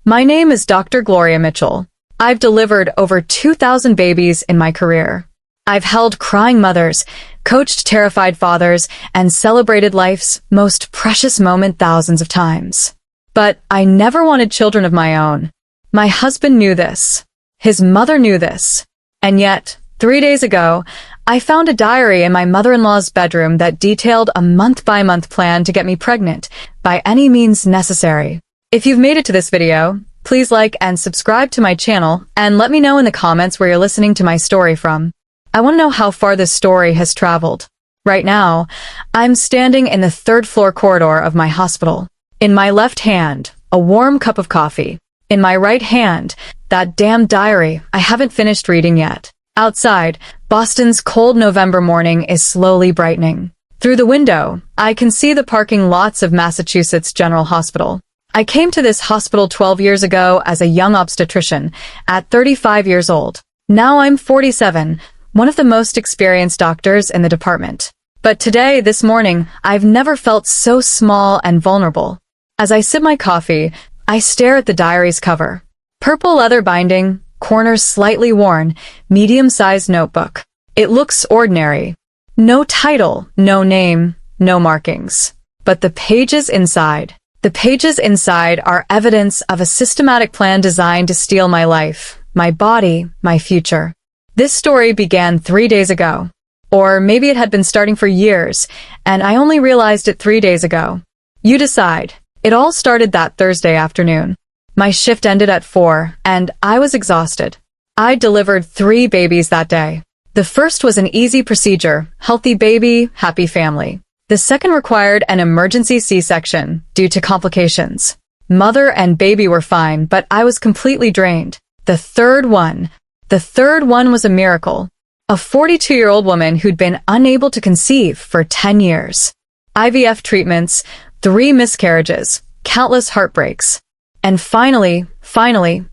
My name is Dr. Gloria Mitchell. I've delivered over 2,000 babies in my career. I've held crying mothers, coached terrified fathers, and celebrated life's most precious moment thousands of times. But I never wanted children of my own. My husband knew this. His mother knew this. And yet, 3 days ago, I found a diary in my mother-in-law's bedroom that detailed a month-by-month plan to get me pregnant by any means necessary. If you've made it to this video, please like and subscribe to my channel and let me know in the comments where you're listening to my story from. I want to know how far this story has traveled. Right now, I'm standing in the third-floor corridor of my hospital. In my left hand, a warm cup of coffee. In my right hand, that damn diary I haven't finished reading yet. Outside, Boston's cold November morning is slowly brightening. Through the window, I can see the parking lots of Massachusetts General Hospital. I came to this hospital 12 years ago as a young obstetrician, at 35 years old. Now I'm 47, one of the most experienced doctors in the department. But today, this morning, I've never felt so small and vulnerable. As I sip my coffee, I stare at the diary's cover. Purple leather binding, corners slightly worn, medium-sized notebook. It looks ordinary. No title, no name, no markings. But the pages inside are evidence of a systematic plan designed to steal my life, my body, my future. This story began 3 days ago. Or maybe it had been starting for years, and I only realized it 3 days ago. You decide. It all started that Thursday afternoon. My shift ended at 4, and I was exhausted. I delivered 3 babies that day. The first was an easy procedure, healthy baby, happy family. The second required an emergency C-section due to complications. Mother and baby were fine, but I was completely drained. The third one was a miracle. A 42-year-old woman who'd been unable to conceive for 10 years. IVF treatments, 3 miscarriages, countless heartbreaks. And finally,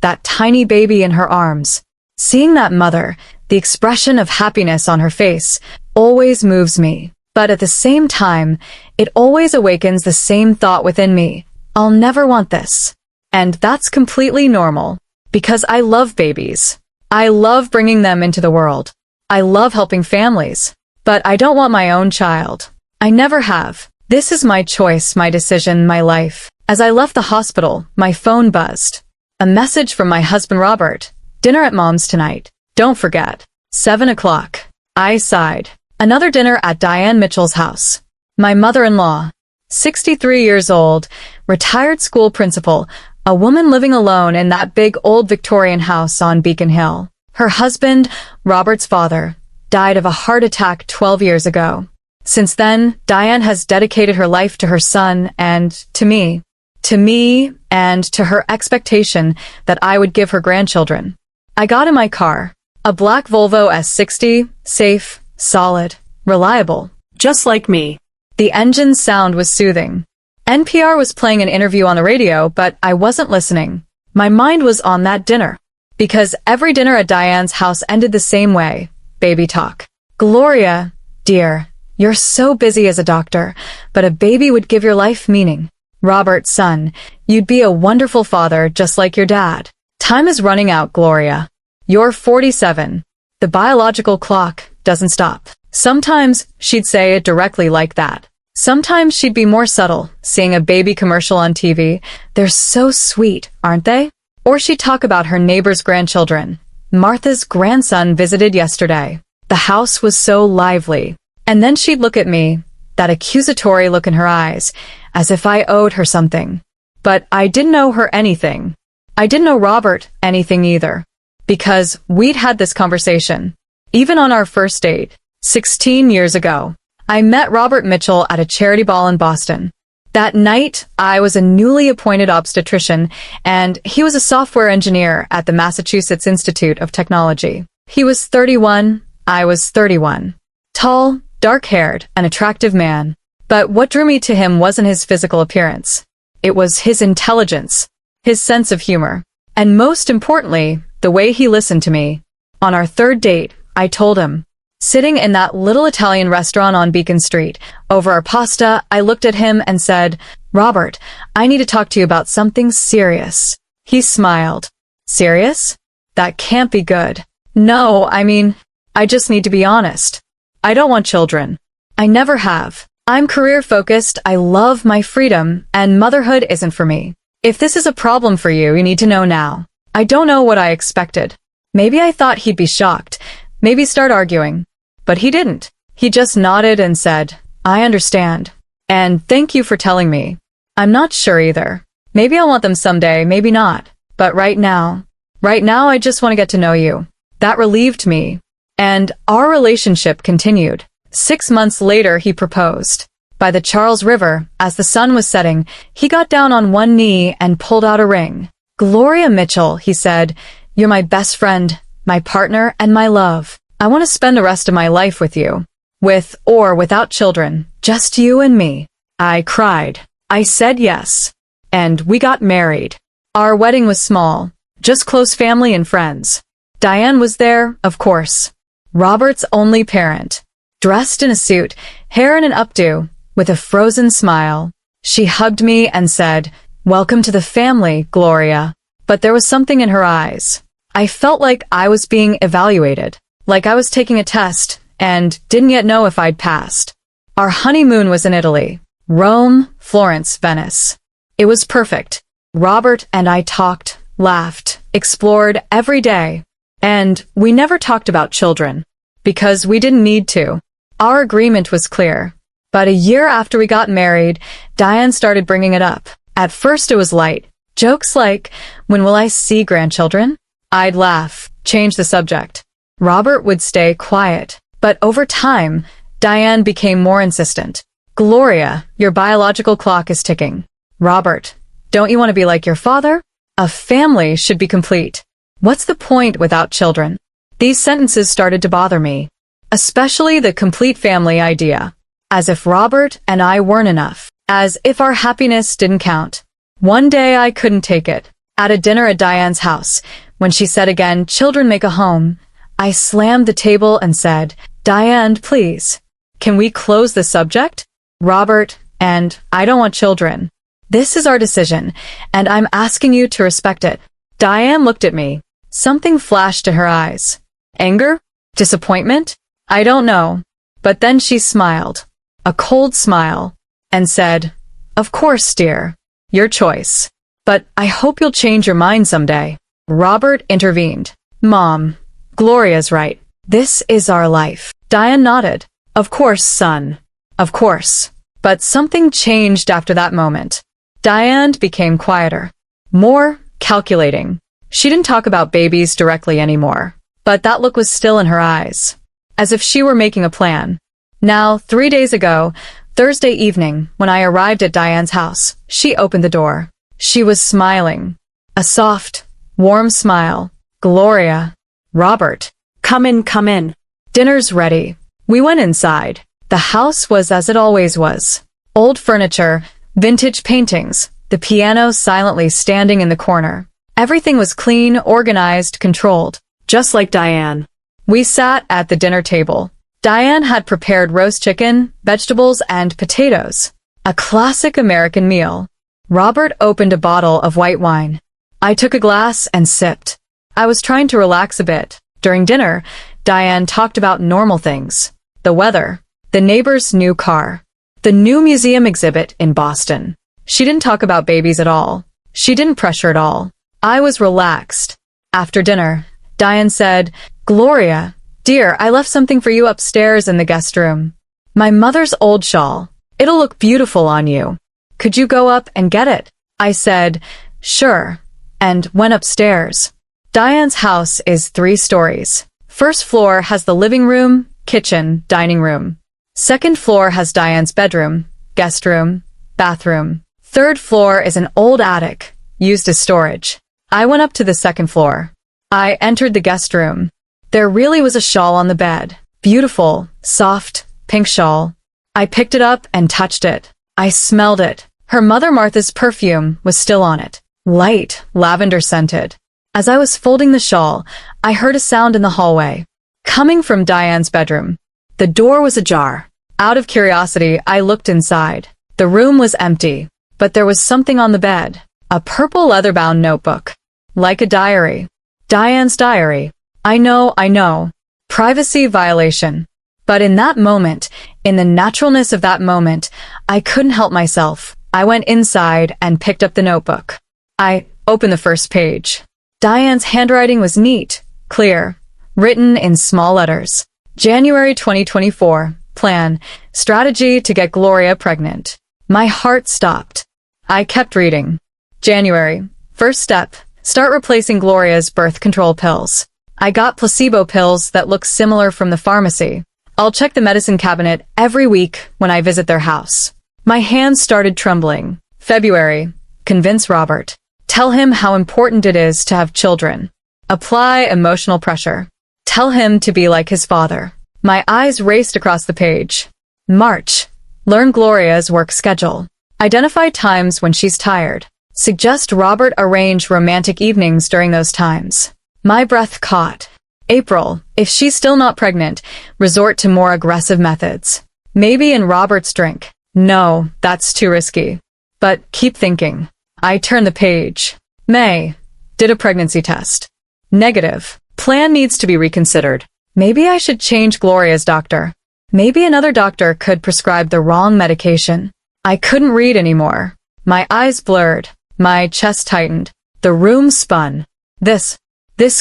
that tiny baby in her arms. Seeing that mother, the expression of happiness on her face, always moves me. But at the same time, it always awakens the same thought within me. I'll never want this. And that's completely normal. Because I love babies. I love bringing them into the world. I love helping families. But I don't want my own child. I never have. This is my choice, my decision, my life. As I left the hospital, my phone buzzed. A message from my husband Robert. Dinner at Mom's tonight. Don't forget. 7 o'clock. I sighed. Another dinner at Diane Mitchell's house. My mother-in-law. 63 years old, retired school principal, a woman living alone in that big old Victorian house on Beacon Hill. Her husband, Robert's father, died of a heart attack 12 years ago. Since then, Diane has dedicated her life to her son and to me. To me and to her expectation that I would give her grandchildren. I got in my car. A black Volvo S60, safe, solid, reliable. Just like me. The engine's sound was soothing. NPR was playing an interview on the radio, but I wasn't listening. My mind was on that dinner. Because every dinner at Diane's house ended the same way. Baby talk. Gloria, dear, you're so busy as a doctor, but a baby would give your life meaning. Robert, son, you'd be a wonderful father just like your dad. Time is running out, Gloria. You're 47. The biological clock doesn't stop. Sometimes she'd say it directly like that. Sometimes she'd be more subtle, seeing a baby commercial on TV. They're so sweet, aren't they? Or she'd talk about her neighbor's grandchildren. Martha's grandson visited yesterday. The house was so lively. And then she'd look at me, that accusatory look in her eyes, as if I owed her something. But I didn't owe her anything. I didn't owe Robert anything either. Because we'd had this conversation. Even on our first date, 16 years ago. I met Robert Mitchell at a charity ball in Boston. That night, I was a newly appointed obstetrician, and he was a software engineer at the Massachusetts Institute of Technology. He was 31, I was 31. Tall, dark-haired, an attractive man. But what drew me to him wasn't his physical appearance. It was his intelligence, his sense of humor, and most importantly, the way he listened to me. On our third date, I told him. Sitting in that little Italian restaurant on Beacon Street, over our pasta, I looked at him and said, "Robert, I need to talk to you about something serious." He smiled. Serious? That can't be good. No, I just need to be honest. I don't want children. I never have. I'm career-focused, I love my freedom, and motherhood isn't for me. If this is a problem for you, you need to know now. I don't know what I expected. Maybe I thought he'd be shocked, maybe start arguing. But he didn't. He just nodded and said, I understand. And thank you for telling me. I'm not sure either. Maybe I'll want them someday, maybe not. But right now I just want to get to know you. That relieved me. And our relationship continued. 6 months later, he proposed. By the Charles River, as the sun was setting, he got down on one knee and pulled out a ring. Gloria Mitchell, he said, you're my best friend, my partner, and my love. I want to spend the rest of my life with you. With or without children, just you and me. I cried. I said yes. And we got married. Our wedding was small, just close family and friends. Diane was there, of course. Robert's only parent. Dressed in a suit, hair in an updo, with a frozen smile. She hugged me and said, welcome to the family, Gloria. But there was something in her eyes. I felt like I was being evaluated, like I was taking a test, and didn't yet know if I'd passed. Our honeymoon was in Italy. Rome, Florence, Venice. It was perfect. Robert and I talked, laughed, explored every day. And we never talked about children. Because we didn't need to. Our agreement was clear. But a year after we got married, Diane started bringing it up. At first it was light. Jokes like, when will I see grandchildren? I'd laugh, change the subject. Robert would stay quiet. But over time, Diane became more insistent. Gloria, your biological clock is ticking. Robert, don't you want to be like your father? A family should be complete. What's the point without children? These sentences started to bother me. Especially the complete family idea. As if Robert and I weren't enough. As if our happiness didn't count. One day I couldn't take it. At a dinner at Diane's house, when she said again, children make a home, I slammed the table and said, Diane, please. Can we close the subject? Robert, and I don't want children. This is our decision, and I'm asking you to respect it. Diane looked at me. Something flashed in her eyes. Anger? Disappointment? I don't know. But then she smiled. A cold smile. And said, of course, dear. Your choice. But I hope you'll change your mind someday. Robert intervened. Mom, Gloria's right. This is our life. Diane nodded. Of course, son. Of course. But something changed after that moment. Diane became quieter. More calculating. She didn't talk about babies directly anymore. But that look was still in her eyes. As if she were making a plan. Now, 3 days ago, Thursday evening, when I arrived at Diane's house, she opened the door. She was smiling. A soft, warm smile. Gloria. Robert. Come in, come in. Dinner's ready. We went inside. The house was as it always was. Old furniture, vintage paintings, the piano silently standing in the corner. Everything was clean, organized, controlled. Just like Diane. We sat at the dinner table. Diane had prepared roast chicken, vegetables, and potatoes. A classic American meal. Robert opened a bottle of white wine. I took a glass and sipped. I was trying to relax a bit. During dinner, Diane talked about normal things. The weather. The neighbor's new car. The new museum exhibit in Boston. She didn't talk about babies at all. She didn't pressure at all. I was relaxed. After dinner, Diane said, Gloria, dear, I left something for you upstairs in the guest room. My mother's old shawl. It'll look beautiful on you. Could you go up and get it? I said, sure, and went upstairs. Diane's house is 3 stories. First floor has the living room, kitchen, dining room. Second floor has Diane's bedroom, guest room, bathroom. Third floor is an old attic, used as storage. I went up to the second floor. I entered the guest room. There really was a shawl on the bed. Beautiful, soft, pink shawl. I picked it up and touched it. I smelled it. Her mother Martha's perfume was still on it. Light, lavender scented. As I was folding the shawl, I heard a sound in the hallway. Coming from Diane's bedroom. The door was ajar. Out of curiosity, I looked inside. The room was empty, but there was something on the bed. A purple leather-bound notebook. Like a diary. Diane's diary. I know. Privacy violation. But in that moment, in the naturalness of that moment, I couldn't help myself. I went inside and picked up the notebook. I opened the first page. Diane's handwriting was neat, clear, written in small letters. January 2024. Plan. Strategy to get Gloria pregnant. My heart stopped. I kept reading. January. First step. Start replacing Gloria's birth control pills. I got placebo pills that look similar from the pharmacy. I'll check the medicine cabinet every week when I visit their house. My hands started trembling. February. Convince Robert. Tell him how important it is to have children. Apply emotional pressure. Tell him to be like his father. My eyes raced across the page. March. Learn Gloria's work schedule. Identify times when she's tired. Suggest Robert arrange romantic evenings during those times. My breath caught. April. If she's still not pregnant, resort to more aggressive methods. Maybe in Robert's drink. No, that's too risky. But keep thinking. I turned the page. May. Did a pregnancy test. Negative. Plan needs to be reconsidered. Maybe I should change Gloria's doctor. Maybe another doctor could prescribe the wrong medication. I couldn't read anymore. My eyes blurred. My chest tightened. The room spun. This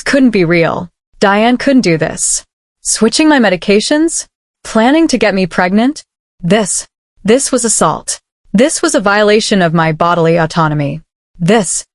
couldn't be real. Diane couldn't do this. Switching my medications? Planning to get me pregnant? This was assault. This was a violation of my bodily autonomy. The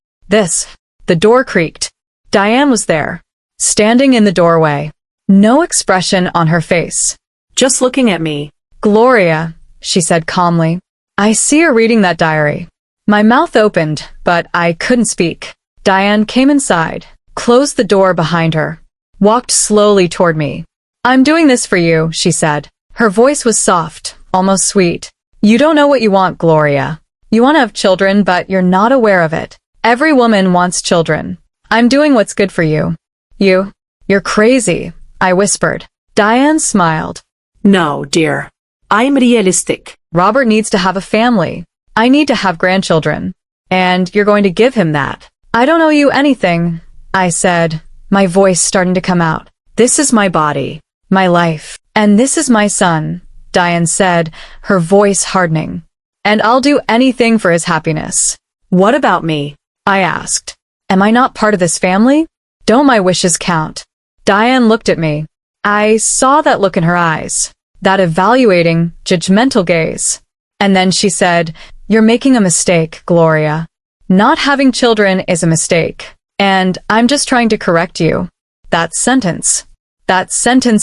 door creaked. Diane was there, standing in the doorway. No expression on her face. Just looking at me. Gloria, she said calmly. I see her reading that diary. My mouth opened, but I couldn't speak. Diane came inside, closed the door behind her, walked slowly toward me. I'm doing this for you, she said. Her voice was soft, almost sweet. You don't know what you want, Gloria. You want to have children, but you're not aware of it. Every woman wants children. I'm doing what's good for you. You're crazy, I whispered. Diane smiled. No, dear. I'm realistic. Robert needs to have a family. I need to have grandchildren. And you're going to give him that. I don't owe you anything, I said, my voice starting to come out. This is my body, my life, and this is my son, Diane said, her voice hardening. And I'll do anything for his happiness. What about me? I asked. Am I not part of this family? Don't my wishes count? Diane looked at me. I saw that look in her eyes, that evaluating, judgmental gaze. And then she said, You're making a mistake, Gloria. Not having children is a mistake. And I'm just trying to correct you. That sentence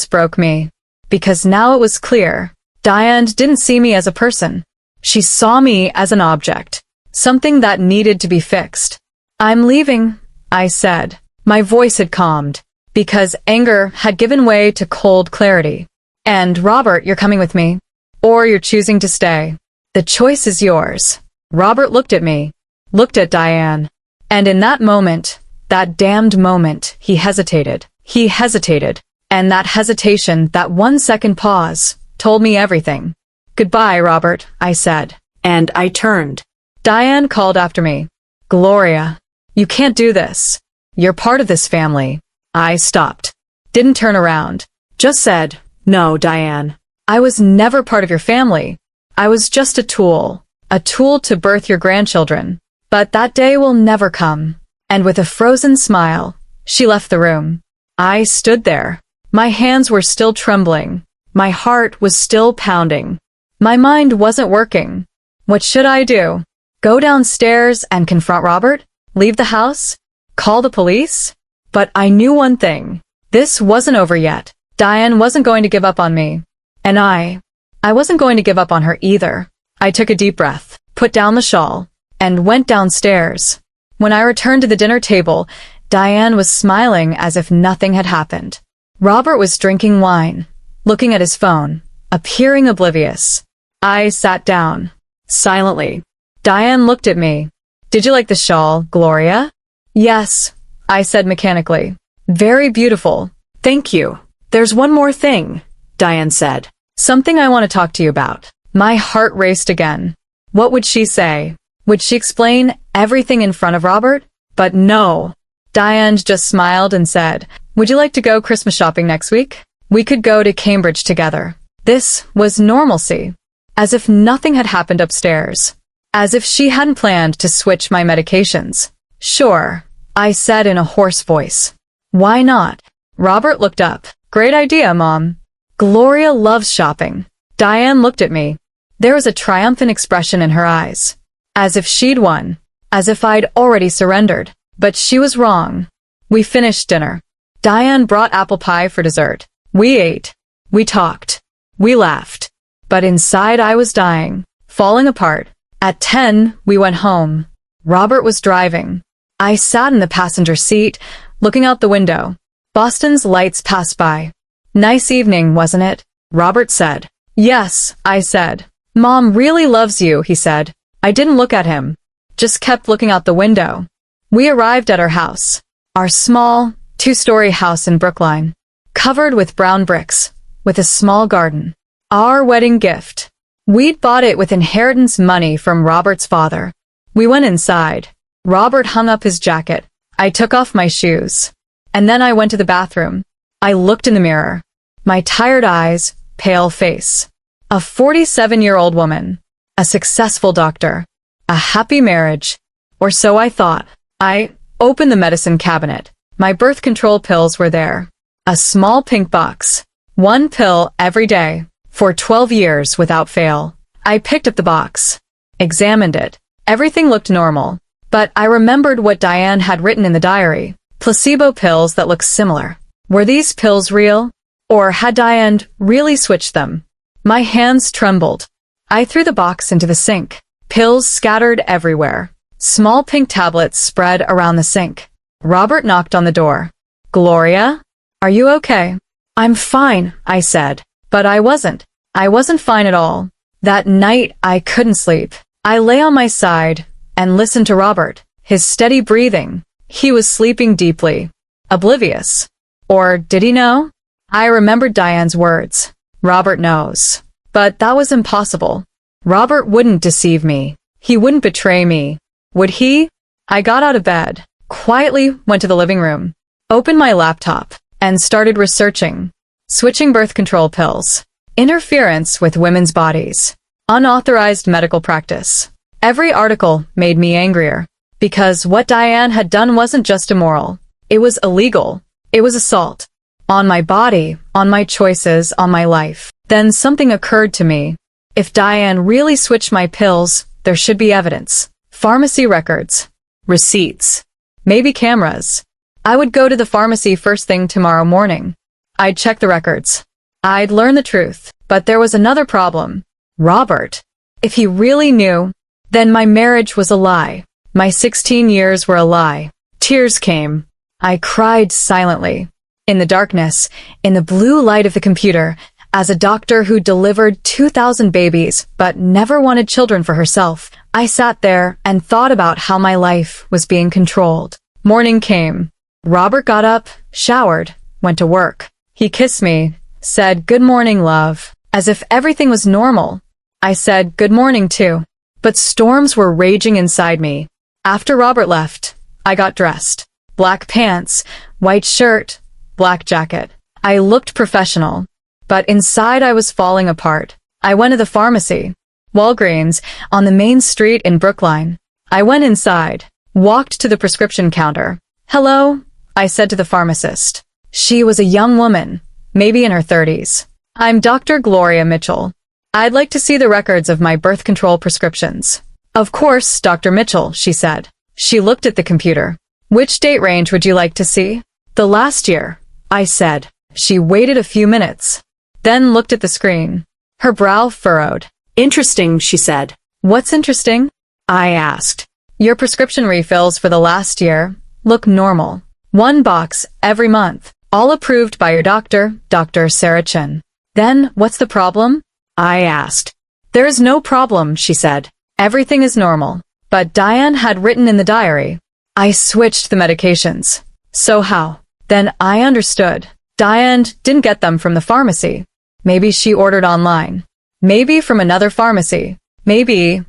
broke me. Because now it was clear. Diane didn't see me as a person. She saw me as an object. Something that needed to be fixed. I'm leaving, I said. My voice had calmed. Because anger had given way to cold clarity. And Robert, you're coming with me. Or you're choosing to stay. The choice is yours. Robert looked at me. Looked at Diane. And in that moment, that damned moment, he hesitated. He hesitated. And that hesitation, that 1 second pause, told me everything. Goodbye, Robert, I said. And I turned. Diane called after me. Gloria, you can't do this. You're part of this family. I stopped. Didn't turn around. Just said, No, Diane. I was never part of your family. I was just a tool to birth your grandchildren. But that day will never come. And with a frozen smile, she left the room. I stood there. My hands were still trembling. My heart was still pounding. My mind wasn't working. What should I do? Go downstairs and confront Robert? Leave the house? Call the police? But I knew one thing. This wasn't over yet. Diane wasn't going to give up on me. And I wasn't going to give up on her either. I took a deep breath, put down the shawl, and went downstairs. When I returned to the dinner table, Diane was smiling as if nothing had happened. Robert was drinking wine, looking at his phone, appearing oblivious. I sat down, silently. Diane looked at me. Did you like the shawl, Gloria? Yes, I said mechanically. Very beautiful. Thank you. There's one more thing, Diane said. Something I want to talk to you about. My heart raced again. What would she say? Would she explain everything in front of Robert? But no. Diane just smiled and said, "Would you like to go Christmas shopping next week? We could go to Cambridge together." This was normalcy. As if nothing had happened upstairs. As if she hadn't planned to switch my medications. "Sure," I said in a hoarse voice. "Why not?" Robert looked up. "Great idea, Mom. Gloria loves shopping." Diane looked at me. There was a triumphant expression in her eyes. As if she'd won. As if I'd already surrendered. But she was wrong. We finished dinner. Diane brought apple pie for dessert. We ate. We talked. We laughed. But inside I was dying. Falling apart. At 10, we went home. Robert was driving. I sat in the passenger seat, looking out the window. Boston's lights passed by. "Nice evening, wasn't it?" Robert said. "Yes," I said. "Mom really loves you," he said. I didn't look at him. Just kept looking out the window. We arrived at our house. Our small, 2-story house in Brookline. Covered with brown bricks. With a small garden. Our wedding gift. We'd bought it with inheritance money from Robert's father. We went inside. Robert hung up his jacket. I took off my shoes. And then I went to the bathroom. I looked in the mirror. My tired eyes, pale face. A 47-year-old woman. A successful doctor. A happy marriage. Or so I thought. I opened the medicine cabinet. My birth control pills were there. A small pink box. 1 pill every day. For 12 years without fail. I picked up the box. Examined it. Everything looked normal. But I remembered what Diane had written in the diary. Placebo pills that looked similar. Were these pills real? Or had Diane really switched them? My hands trembled. I threw the box into the sink. Pills scattered everywhere. Small pink tablets spread around the sink. Robert knocked on the door. "Gloria? Are you okay?" "I'm fine," I said. But I wasn't. I wasn't fine at all. That night, I couldn't sleep. I lay on my side and listened to Robert, his steady breathing. He was sleeping deeply. Oblivious. Or did he know? I remembered Diane's words. Robert knows. But that was impossible. Robert wouldn't deceive me. He wouldn't betray me. Would he? I got out of bed, quietly went to the living room, opened my laptop, and started researching. Switching birth control pills. Interference with women's bodies. Unauthorized medical practice. Every article made me angrier. Because what Diane had done wasn't just immoral. It was illegal. It was assault. On my body, on my choices, on my life. Then something occurred to me. If Diane really switched my pills, there should be evidence. Pharmacy records. Receipts. Maybe cameras. I would go to the pharmacy first thing tomorrow morning. I'd check the records. I'd learn the truth. But there was another problem. Robert. If he really knew, then my marriage was a lie. My 16 years were a lie. Tears came. I cried silently. In the darkness, in the blue light of the computer, as a doctor who delivered 2,000 babies but never wanted children for herself, I sat there and thought about how my life was being controlled. Morning came. Robert got up, showered, went to work. He kissed me, said, "Good morning, love," as if everything was normal. I said, "Good morning, too." But storms were raging inside me. After Robert left, I got dressed. Black pants, white shirt, black jacket. I looked professional. But inside I was falling apart. I went to the pharmacy. Walgreens, on the main street in Brookline. I went inside, walked to the prescription counter. "Hello," I said to the pharmacist. She was a young woman, maybe in her 30s. "I'm Dr. Gloria Mitchell. I'd like to see the records of my birth control prescriptions." "Of course, Dr. Mitchell," she said. She looked at the computer. "Which date range would you like to see?" "The last year," I said. She waited a few minutes, then looked at the screen. Her brow furrowed. "Interesting," she said. "What's interesting?" I asked. "Your prescription refills for the last year look normal. 1 box every month, all approved by your doctor, Dr. Sarah Chin." "Then what's the problem?" I asked. "There is no problem," she said. "Everything is normal." But Diane had written in the diary. I switched the medications. So how? Then I understood. Diane didn't get them from the pharmacy. Maybe she ordered online. Maybe from another pharmacy. Maybe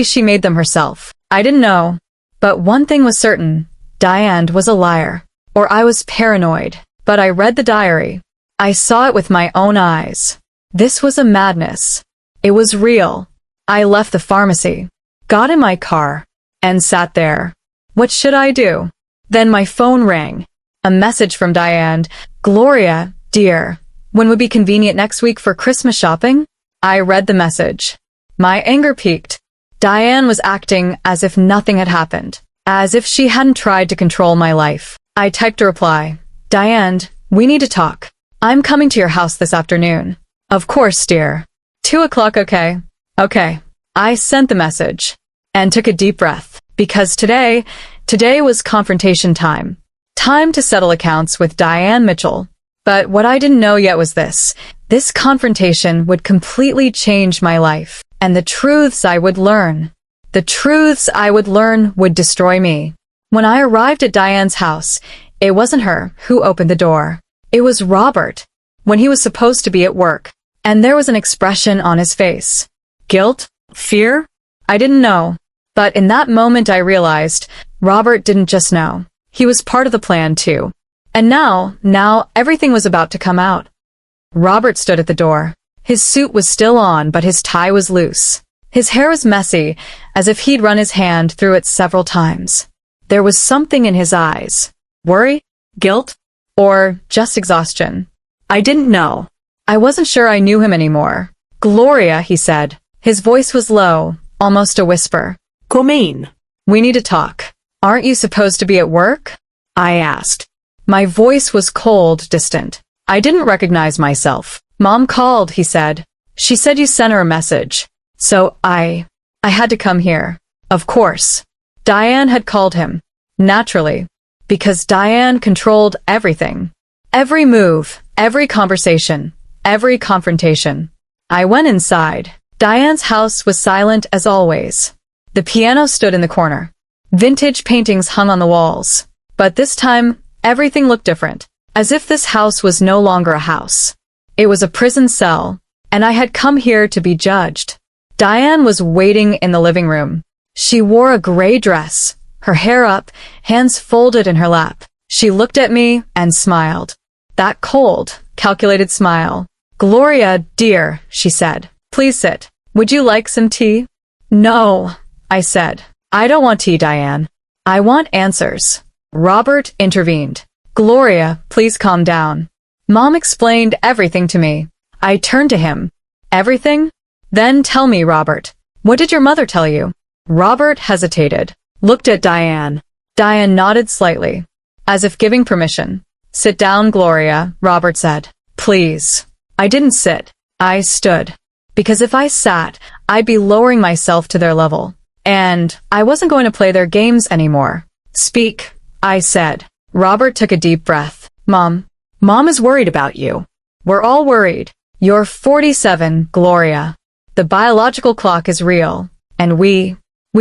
she made them herself. I didn't know. But one thing was certain. Diane was a liar. Or I was paranoid. But I read the diary. I saw it with my own eyes. This was a madness. It was real. I left the pharmacy, got in my car, and sat there. What should I do? Then my phone rang. A message from Diane. Gloria, dear, when would be convenient next week for Christmas shopping? I read the message. My anger peaked. Diane was acting as if nothing had happened, as if she hadn't tried to control my life. I typed a reply. Diane, we need to talk. I'm coming to your house this afternoon. Of course, dear. 2 o'clock, okay? Okay. I sent the message and took a deep breath because today was confrontation time. Time to settle accounts with Diane Mitchell. But what I didn't know yet was this. This confrontation would completely change my life, and the truths I would learn would destroy me. When I arrived at Diane's house, it wasn't her who opened the door. It was Robert, when he was supposed to be at work, and there was an expression on his face. Guilt? Fear? I didn't know. But in that moment I realized Robert didn't just know. He was part of the plan too. And now everything was about to come out. Robert stood at the door. His suit was still on, but his tie was loose. His hair was messy, as if he'd run his hand through it several times. There was something in his eyes. Worry? Guilt? Or just exhaustion? I didn't know. I wasn't sure I knew him anymore. Gloria, he said. His voice was low, almost a whisper. Come in. We need to talk. Aren't you supposed to be at work? I asked. My voice was cold, distant. I didn't recognize myself. Mom called, he said. She said you sent her a message. So I had to come here. Of course. Diane had called him. Naturally. Because Diane controlled everything. Every move, every conversation, every confrontation. I went inside. Diane's house was silent as always. The piano stood in the corner. Vintage paintings hung on the walls. But this time, everything looked different. As if this house was no longer a house. It was a prison cell, and I had come here to be judged. Diane was waiting in the living room. She wore a gray dress, her hair up, hands folded in her lap. She looked at me and smiled. That cold, calculated smile. Gloria, dear, she said. Please sit. Would you like some tea? No, I said. I don't want tea, Diane. I want answers. Robert intervened. Gloria, please calm down. Mom explained everything to me. I turned to him. Everything? Then tell me, Robert. What did your mother tell you? Robert hesitated. Looked at Diane. Diane nodded slightly, as if giving permission. Sit down, Gloria, Robert said. Please. I didn't sit. I stood. Because if I sat, I'd be lowering myself to their level. And I wasn't going to play their games anymore. Speak, I said. Robert took a deep breath. Mom is worried about you. We're all worried. You're 47, Gloria. The biological clock is real. And we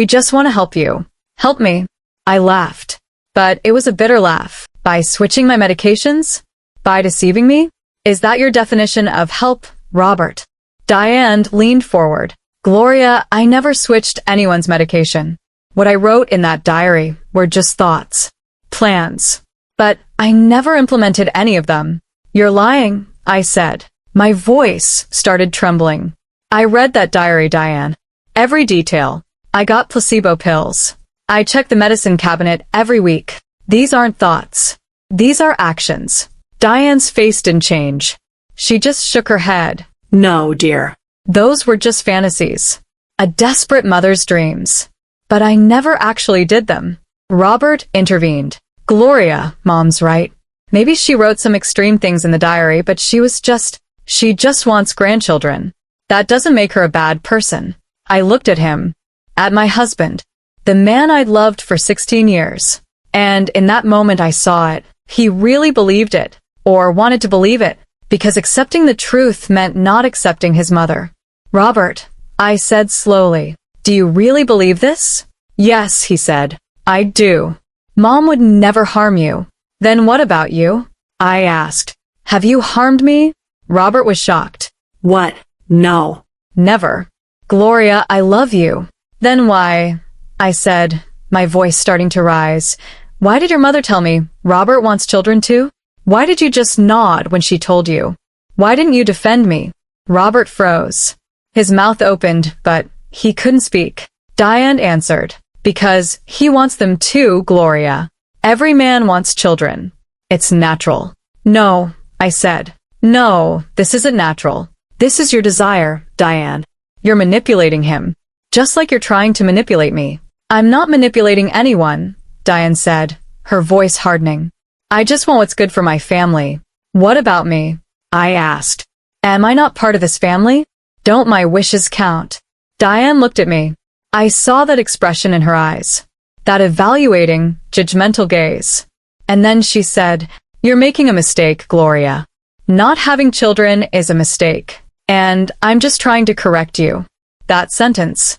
just want to help you. Help me. I laughed. But it was a bitter laugh. By switching my medications? By deceiving me? Is that your definition of help, Robert? Diane leaned forward. Gloria, I never switched anyone's medication. What I wrote in that diary were just thoughts. Plans. But I never implemented any of them. You're lying, I said. My voice started trembling. I read that diary, Diane. Every detail. I got placebo pills. I checked the medicine cabinet every week. These aren't thoughts. These are actions. Diane's face didn't change. She just shook her head. No, dear. Those were just fantasies. A desperate mother's dreams. But I never actually did them. Robert intervened. Gloria, Mom's right. Maybe she wrote some extreme things in the diary, but she just wants grandchildren. That doesn't make her a bad person. I looked at him. At my husband. The man I'd loved for 16 years. And in that moment I saw it. He really believed it. Or wanted to believe it. Because accepting the truth meant not accepting his mother. Robert, I said slowly. Do you really believe this? Yes, he said. I do. Mom would never harm you. Then what about you? I asked. Have you harmed me? Robert was shocked. What? No. Never. Gloria, I love you. Then why? I said, my voice starting to rise. Why did your mother tell me Robert wants children too? Why did you just nod when she told you? Why didn't you defend me? Robert froze. His mouth opened, but he couldn't speak. Diane answered, because he wants them too, Gloria. Every man wants children. It's natural. No, I said. No, this isn't natural. This is your desire, Diane. You're manipulating him. Just like you're trying to manipulate me. I'm not manipulating anyone, Diane said, her voice hardening. I just want what's good for my family. What about me? I asked. Am I not part of this family? Don't my wishes count? Diane looked at me. I saw that expression in her eyes. That evaluating, judgmental gaze. And then she said, You're making a mistake, Gloria. Not having children is a mistake. And I'm just trying to correct you. That sentence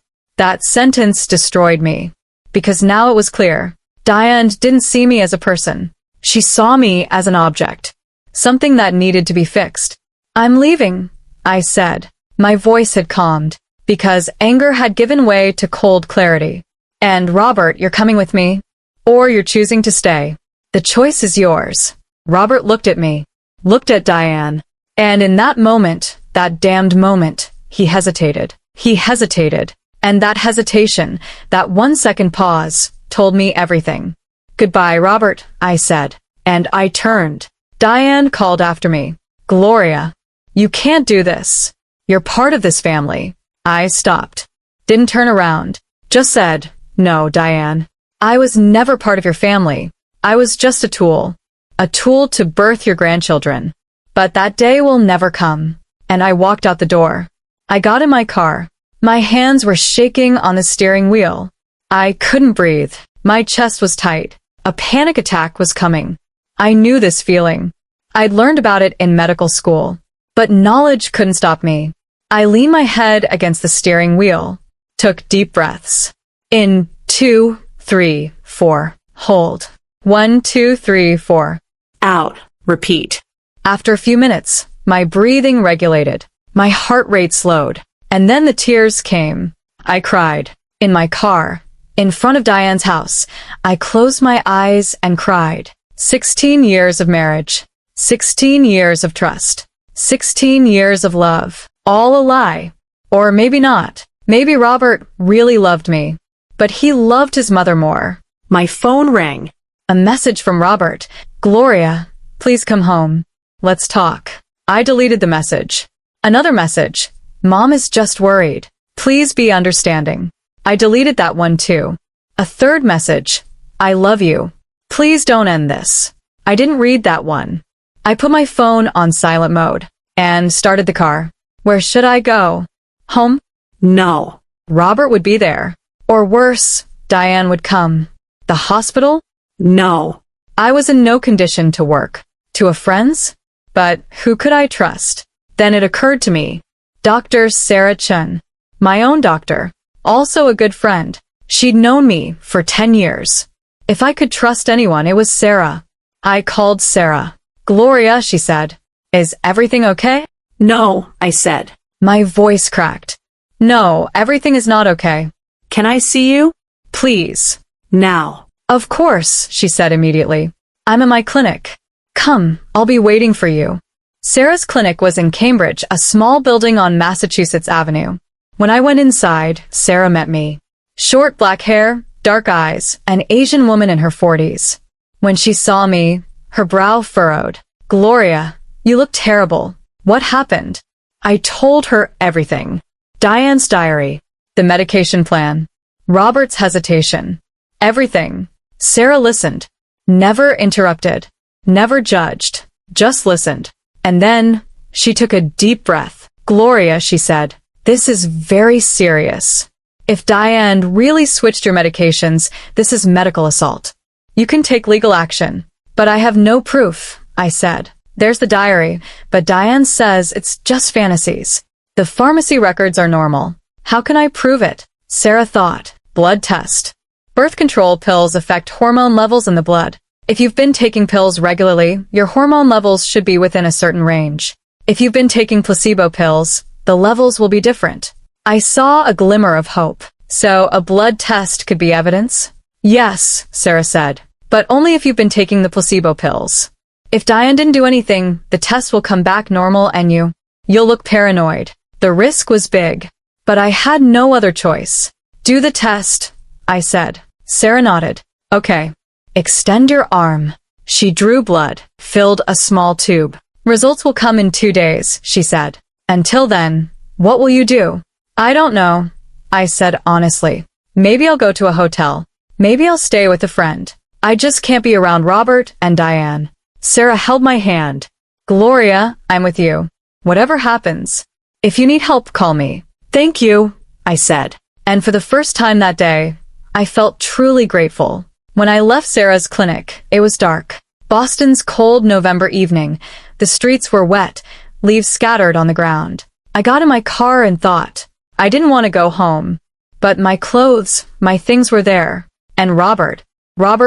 destroyed me. Because now it was clear. Diane didn't see me as a person. She saw me as an object. Something that needed to be fixed. I'm leaving, I said. My voice had calmed, because anger had given way to cold clarity. And Robert, you're coming with me? Or you're choosing to stay? The choice is yours. Robert looked at me, looked at Diane, and in that moment, that damned moment, he hesitated. He hesitated, and that hesitation, that 1 second pause, told me everything. Goodbye, Robert, I said, and I turned. Diane called after me. Gloria, you can't do this. You're part of this family. I stopped. Didn't turn around. Just said, No, Diane. I was never part of your family. I was just a tool. A tool to birth your grandchildren. But that day will never come. And I walked out the door. I got in my car. My hands were shaking on the steering wheel. I couldn't breathe. My chest was tight. A panic attack was coming. I knew this feeling. I'd learned about it in medical school. But knowledge couldn't stop me. I leaned my head against the steering wheel. Took deep breaths. In, 2, 3, 4. Hold. 1, 2, 3, 4. Out. Repeat. After a few minutes, my breathing regulated. My heart rate slowed. And then the tears came. I cried. In my car. In front of Diane's house. I closed my eyes and cried. 16 years of marriage. 16 years of trust. 16 years of love. All a lie. Or maybe not. Maybe Robert really loved me. But he loved his mother more. My phone rang. A message from Robert. Gloria, please come home. Let's talk. I deleted the message. Another message. Mom is just worried. Please be understanding. I deleted that one too. A third message. I love you. Please don't end this. I didn't read that one. I put my phone on silent mode and started the car. Where should I go? Home? No. Robert would be there. Or worse, Diane would come. The hospital? No. I was in no condition to work. To a friend's? But who could I trust? Then it occurred to me. Dr. Sarah Chun. My own doctor. Also a good friend. She'd known me for 10 years. If I could trust anyone, it was Sarah. I called Sarah. Gloria, she said. Is everything okay? No, I said. My voice cracked. No, everything is not okay. Can I see you? Please. Now. Of course, she said immediately. I'm in my clinic. Come, I'll be waiting for you. Sarah's clinic was in Cambridge, a small building on Massachusetts Avenue. When I went inside, Sarah met me. Short black hair, dark eyes, an Asian woman in her 40s. When she saw me, her brow furrowed. Gloria, you look terrible. What happened? I told her everything. Diane's diary, the medication plan, Robert's hesitation, everything. Sarah listened, never interrupted, never judged, just listened. And then, she took a deep breath. Gloria, she said, this is very serious. If Diane really switched your medications, this is medical assault. You can take legal action. But I have no proof, I said. There's the diary, but Diane says it's just fantasies. The pharmacy records are normal. How can I prove it? Sarah thought. Blood test. Birth control pills affect hormone levels in the blood. If you've been taking pills regularly, your hormone levels should be within a certain range. If you've been taking placebo pills, the levels will be different. I saw a glimmer of hope. So a blood test could be evidence? Yes, Sarah said. but only if you've been taking the placebo pills. If Diane didn't do anything, the test will come back normal and you'll look paranoid. The risk was big, but I had no other choice. Do the test, I said. Sarah nodded. Okay. Extend your arm. She drew blood, filled a small tube. Results will come in 2 days, she said. Until then, what will you do? I don't know, I said honestly. Maybe I'll go to a hotel. Maybe I'll stay with a friend. I just can't be around Robert and Diane. Sarah held my hand. Gloria, I'm with you. Whatever happens. If you need help, call me. Thank you, I said. And for the first time that day, I felt truly grateful. When I left Sarah's clinic, it was dark. Boston's cold November evening. The streets were wet, leaves scattered on the ground. I got in my car and thought. I didn't want to go home. But my clothes, my things were there. And Robert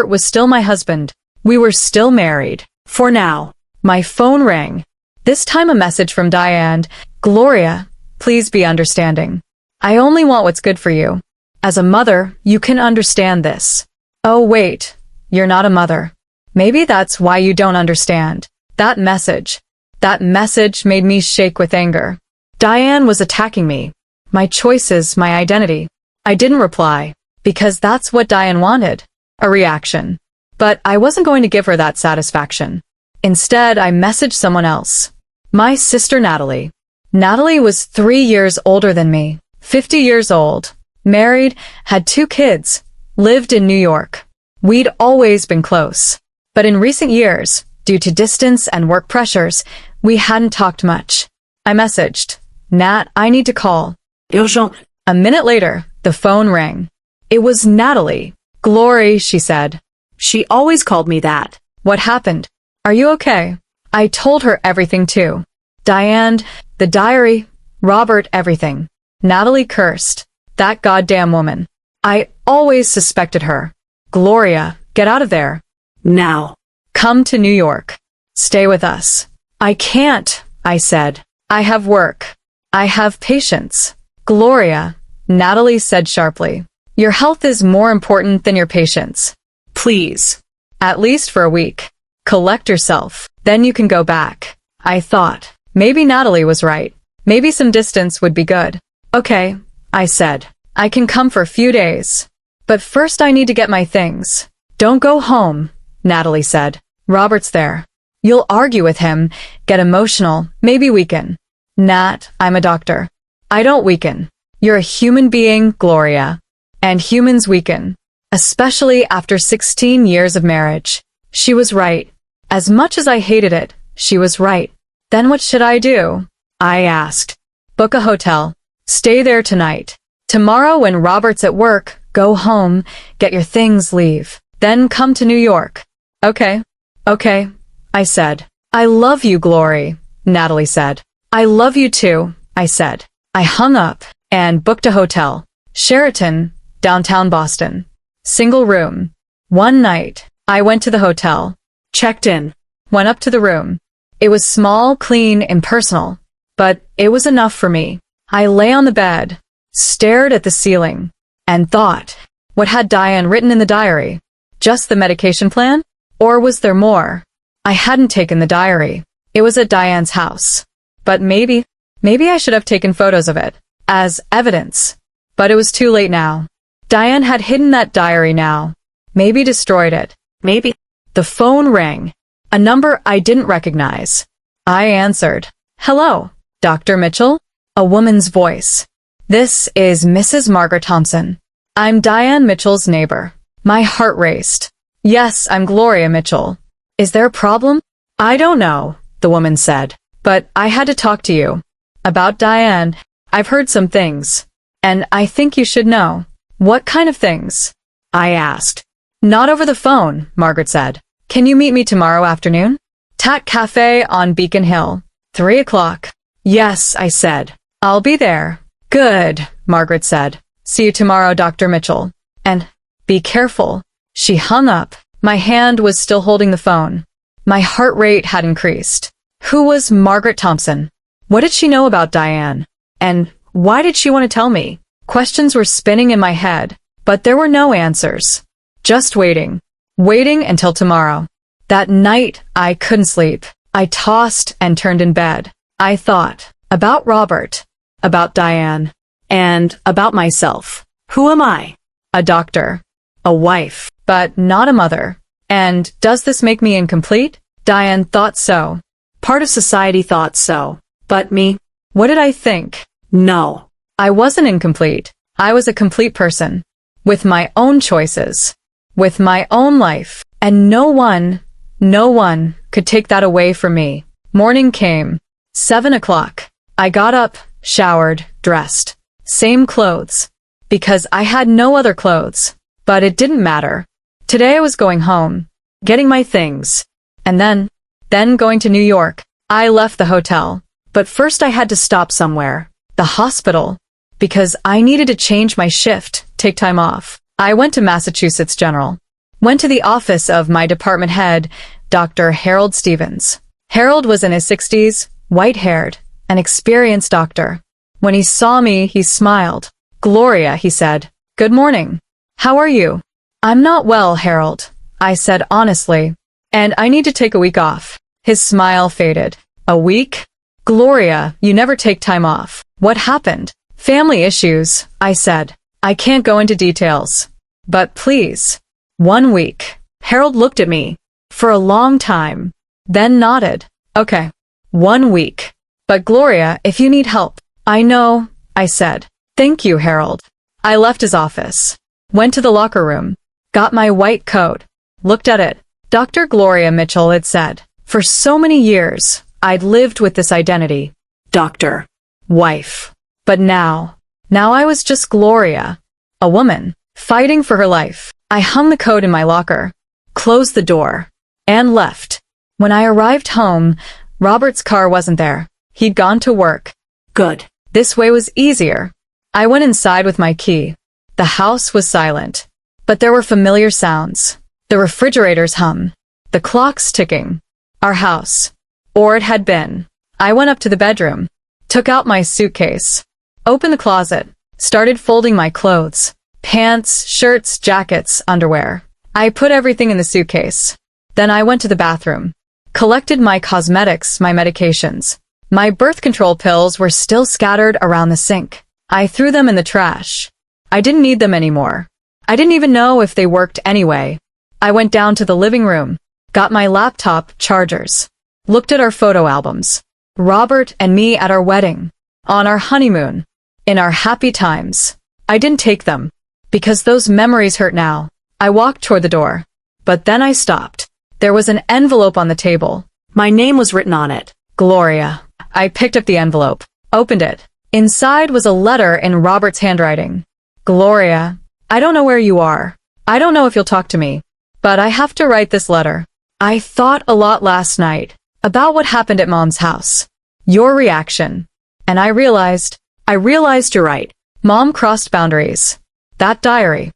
was still my husband. We were still married. For now. My phone rang. This time a message from Diane. Gloria, please be understanding. I only want what's good for you. As a mother, you can understand this. Oh wait, you're not a mother. Maybe that's why you don't understand. That message made me shake with anger. Diane was attacking me. My choices, my identity. I didn't reply, because that's what Diane wanted. A reaction. But I wasn't going to give her that satisfaction. Instead, I messaged someone else. My sister Natalie. Natalie was 3 years older than me. 50 years old. Married, had 2 kids. Lived in New York. We'd always been close. But in recent years, due to distance and work pressures, we hadn't talked much. I messaged, Nat, I need to call. Urgent. A minute later, the phone rang. It was Natalie. Glory, she said. She always called me that. What happened? Are you okay? I told her everything too. Diane, the diary, Robert, everything. Natalie cursed. That goddamn woman. I always suspected her. Gloria, get out of there. Now. Come to New York. Stay with us. I can't, I said. I have work. I have patience. Gloria, Natalie said sharply. Your health is more important than your patience. Please. At least for a week. Collect yourself. Then you can go back. I thought. Maybe Natalie was right. Maybe some distance would be good. Okay, I said. I can come for a few days. But first I need to get my things. Don't go home, Natalie said. Robert's there. You'll argue with him, get emotional, maybe weaken. Nat, I'm a doctor. I don't weaken. You're a human being, Gloria. And humans weaken. Especially after 16 years of marriage. She was right. As much as I hated it, she was right. Then what should I do? I asked. Book a hotel. Stay there tonight. Tomorrow when Robert's at work, go home, get your things, leave. Then come to New York. Okay. Okay, I said. I love you, Glory, Natalie said. I love you too, I said. I hung up and booked a hotel. Sheraton, downtown Boston. Single room. One night, I went to the hotel. Checked in. Went up to the room. It was small, clean, impersonal. But it was enough for me. I lay on the bed, stared at the ceiling, and thought, what had Diane written in the diary? Just the medication plan? Or was there more? I hadn't taken the diary. It was at Diane's house. But maybe I should have taken photos of it, as evidence. But it was too late now. Diane had hidden that diary now. Maybe destroyed it. Maybe. The phone rang. A number I didn't recognize. I answered. Hello, Dr. Mitchell? A woman's voice. This is Mrs. Margaret Thompson. I'm Diane Mitchell's neighbor. My heart raced. Yes, I'm Gloria Mitchell. Is there a problem? I don't know, the woman said. But I had to talk to you. About Diane, I've heard some things. And I think you should know. What kind of things? I asked. Not over the phone, Margaret said. Can you meet me tomorrow afternoon? Tat Cafe on Beacon Hill. 3 o'clock. Yes, I said. I'll be there. Good, Margaret said. See you tomorrow, Dr. Mitchell. And be careful. She hung up. My hand was still holding the phone. My heart rate had increased. Who was Margaret Thompson? What did she know about Diane? And why did she want to tell me? Questions were spinning in my head, but there were no answers. Just waiting. waiting until tomorrow. That night, I couldn't sleep. I tossed and turned in bed. I thought about Robert, about Diane, And about myself. Who am I? a doctor, A wife. but not a mother. And does this make me incomplete? Diane thought so. Part of society thought so. But me? What did I think? No. I wasn't incomplete. I was a complete person. With my own choices. With my own life. And no one could take that away from me. Morning came. 7 o'clock. I got up, showered, dressed. Same clothes. Because I had no other clothes. But it didn't matter. Today I was going home. Getting my things. And then going to New York. I left the hotel. But first I had to stop somewhere. The hospital. Because I needed to change my shift, take time off. I went to Massachusetts General. Went to the office of my department head, Dr. Harold Stevens. Harold was in his 60s, white-haired, an experienced doctor. When he saw me, he smiled. "Gloria," he said. "Good morning. How are you?" "I'm not well, Harold," I said honestly. "And I need to take a week off." His smile faded. "A week? Gloria, you never take time off. What happened?" "Family issues," I said. "I can't go into details. But please." 1 week. Harold looked at me for a long time, then nodded. "Okay. 1 week. But Gloria, if you need help." "I know," I said. "Thank you, Harold." I left his office, went to the locker room, got my white coat, looked at it. Dr. Gloria Mitchell, it said. For so many years, I'd lived with this identity. Doctor. Wife. But now I was just Gloria, a woman, fighting for her life. I hung the coat in my locker, closed the door, and left. When I arrived home, Robert's car wasn't there. He'd gone to work. Good. This way was easier. I went inside with my key. The house was silent, but there were familiar sounds. The refrigerator's hum, the clock's ticking. Our house. Or it had been. I went up to the bedroom, took out my suitcase, opened the closet, started folding my clothes. Pants, shirts, jackets, underwear. I put everything in the suitcase. Then I went to the bathroom, collected my cosmetics, my medications. My birth control pills were still scattered around the sink. I threw them in the trash. I didn't need them anymore. I didn't even know if they worked anyway. I went down to the living room, got my laptop, chargers, looked at our photo albums. Robert and me at our wedding, on our honeymoon, in our happy times. I didn't take them, because those memories hurt now. I walked toward the door, but then I stopped. There was an envelope on the table. My name was written on it. Gloria. I picked up the envelope, opened it. Inside was a letter in Robert's handwriting. Gloria, I don't know where you are. I don't know if you'll talk to me, but I have to write this letter. I thought a lot last night about what happened at Mom's house. Your reaction. And I realized you're right. Mom crossed boundaries. That diary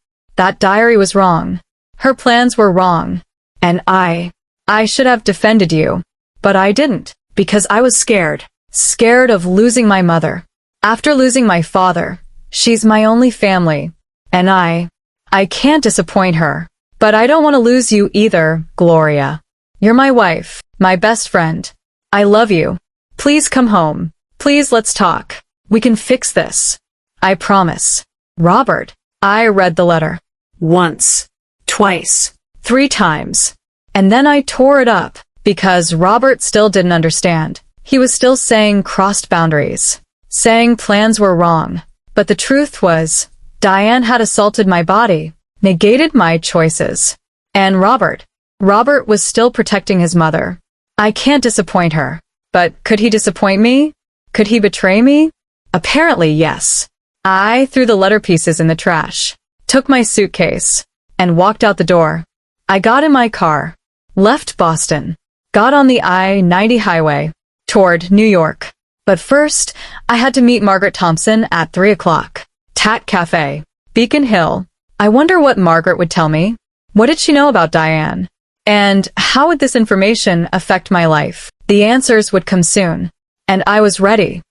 was wrong. Her plans were wrong. And I should have defended you. But I didn't, because I was scared. Scared of losing my mother. After losing my father, she's my only family. And I can't disappoint her. But I don't want to lose you either, Gloria. You're my wife, my best friend. I love you. Please come home. Please, let's talk. We can fix this. I promise. Robert. I read the letter. Once. Twice. 3 times. And then I tore it up, because Robert still didn't understand. He was still saying crossed boundaries, saying plans were wrong. But the truth was, Diane had assaulted my body, negated my choices. And Robert was still protecting his mother. I can't disappoint her. But could he disappoint me? Could he betray me? Apparently, yes. I threw the letter pieces in the trash, took my suitcase, and walked out the door. I got in my car, left Boston, got on the I-90 highway, toward New York. But first, I had to meet Margaret Thompson at 3 o'clock. Tat Cafe, Beacon Hill. I wonder what Margaret would tell me. What did she know about Diane? And how would this information affect my life? The answers would come soon. And I was ready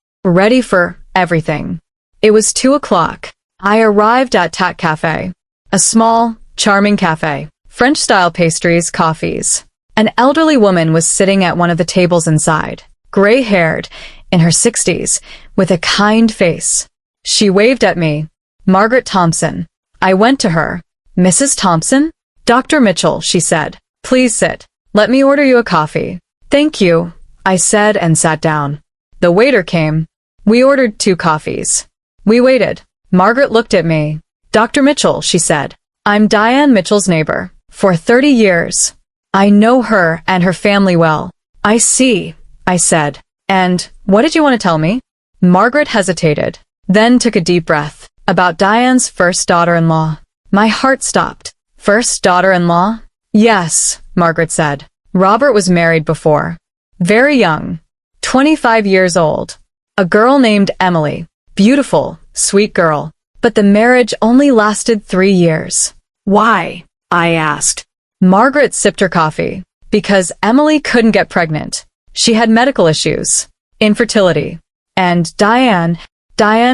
for everything. It was 2 o'clock. I arrived at Tat Cafe, a small, charming cafe, French-style pastries, coffees. An elderly woman was sitting at one of the tables inside, gray-haired, in her 60s, with a kind face. She waved at me. Margaret Thompson. I went to her. Mrs. Thompson? Dr. Mitchell, she said. Please sit. Let me order you a coffee. Thank you, I said and sat down. The waiter came. We ordered 2 coffees. We waited. Margaret looked at me. Dr. Mitchell, she said. I'm Diane Mitchell's neighbor. For 30 years. I know her and her family well. I see, I said. And what did you want to tell me? Margaret hesitated, then took a deep breath. About Diane's first daughter-in-law. My heart stopped. First daughter-in-law? Yes, Margaret said. Robert was married before. Very young. 25 years old. A girl named Emily. Beautiful, sweet girl. But the marriage only lasted 3 years. Why? I asked. Margaret sipped her coffee. Because Emily couldn't get pregnant. She had medical issues. Infertility. And Diane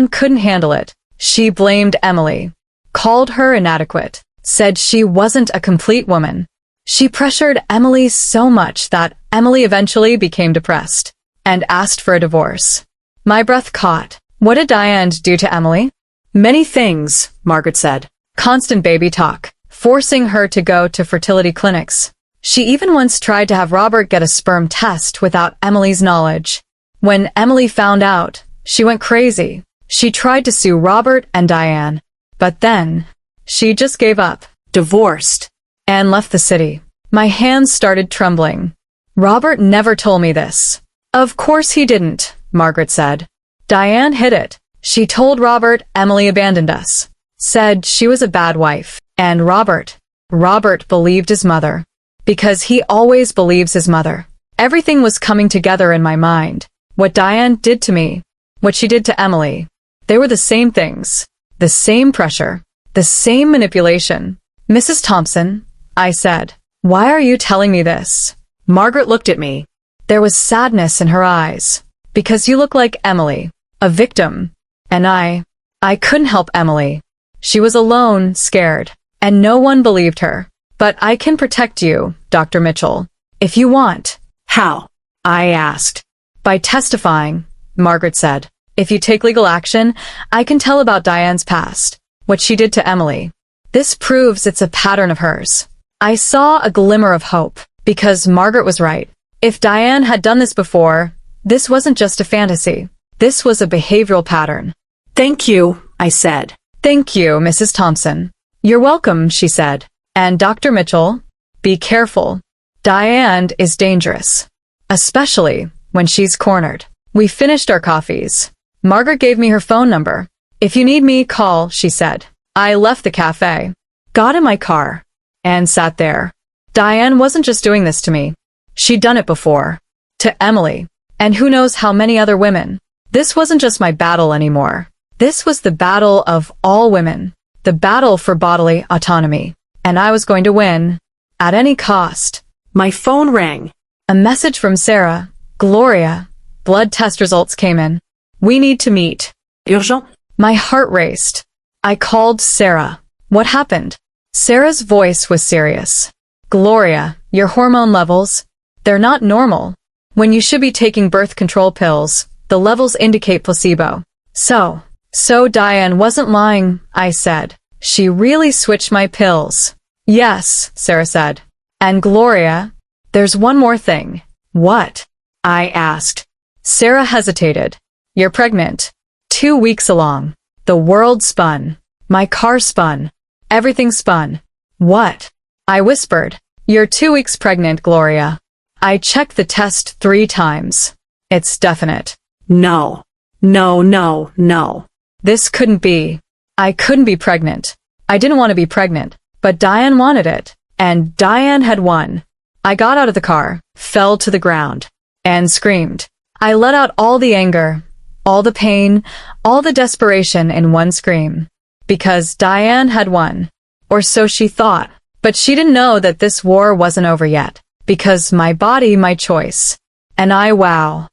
couldn't handle it. She blamed Emily. Called her inadequate. Said she wasn't a complete woman. She pressured Emily so much that Emily eventually became depressed. And asked for a divorce. My breath caught. What did Diane do to Emily? Many things, Margaret said. Constant baby talk. Forcing her to go to fertility clinics. She even once tried to have Robert get a sperm test without Emily's knowledge. When Emily found out, she went crazy. She tried to sue Robert and Diane. But then, she just gave up. Divorced. And left the city. My hands started trembling. Robert never told me this. Of course he didn't, Margaret said. Diane hid it. She told Robert Emily abandoned us. Said she was a bad wife. And Robert believed his mother. Because he always believes his mother. Everything was coming together in my mind. What Diane did to me. What she did to Emily. They were the same things. The same pressure. The same manipulation. Mrs. Thompson, I said. Why are you telling me this? Margaret looked at me. There was sadness in her eyes. Because you look like Emily. A victim. And I couldn't help Emily. She was alone, scared. And no one believed her. But I can protect you, Dr. Mitchell. If you want. How? I asked. By testifying, Margaret said. If you take legal action, I can tell about Diane's past. What she did to Emily. This proves it's a pattern of hers. I saw a glimmer of hope. Because Margaret was right. If Diane had done this before, this wasn't just a fantasy. This was a behavioral pattern. Thank you, I said. Thank you, Mrs. Thompson. You're welcome, she said. And Dr. Mitchell, be careful. Diane is dangerous. Especially when she's cornered. We finished our coffees. Margaret gave me her phone number. If you need me, call, she said. I left the cafe, got in my car, and sat there. Diane wasn't just doing this to me. She'd done it before. To Emily. And who knows how many other women. This wasn't just my battle anymore. This was the battle of all women. The battle for bodily autonomy. And I was going to win. At any cost. My phone rang. A message from Sarah. Gloria. Blood test results came in. We need to meet. Urgent? My heart raced. I called Sarah. What happened? Sarah's voice was serious. Gloria, your hormone levels, they're not normal. When you should be taking birth control pills, the levels indicate placebo. So Diane wasn't lying, I said. She really switched my pills. Yes, Sarah said. And Gloria, there's one more thing. What? I asked. Sarah hesitated. You're pregnant. 2 weeks along. The world spun. My car spun. Everything spun. What? I whispered. You're 2 weeks pregnant, Gloria. I checked the test 3 times. It's definite. No. No, no, no. This couldn't be. I couldn't be pregnant. I didn't want to be pregnant, but Diane wanted it. And Diane had won. I got out of the car, fell to the ground, and screamed. I let out all the anger, all the pain, all the desperation in one scream. Because Diane had won. Or so she thought. But she didn't know that this war wasn't over yet. Because my body, my choice. And wow.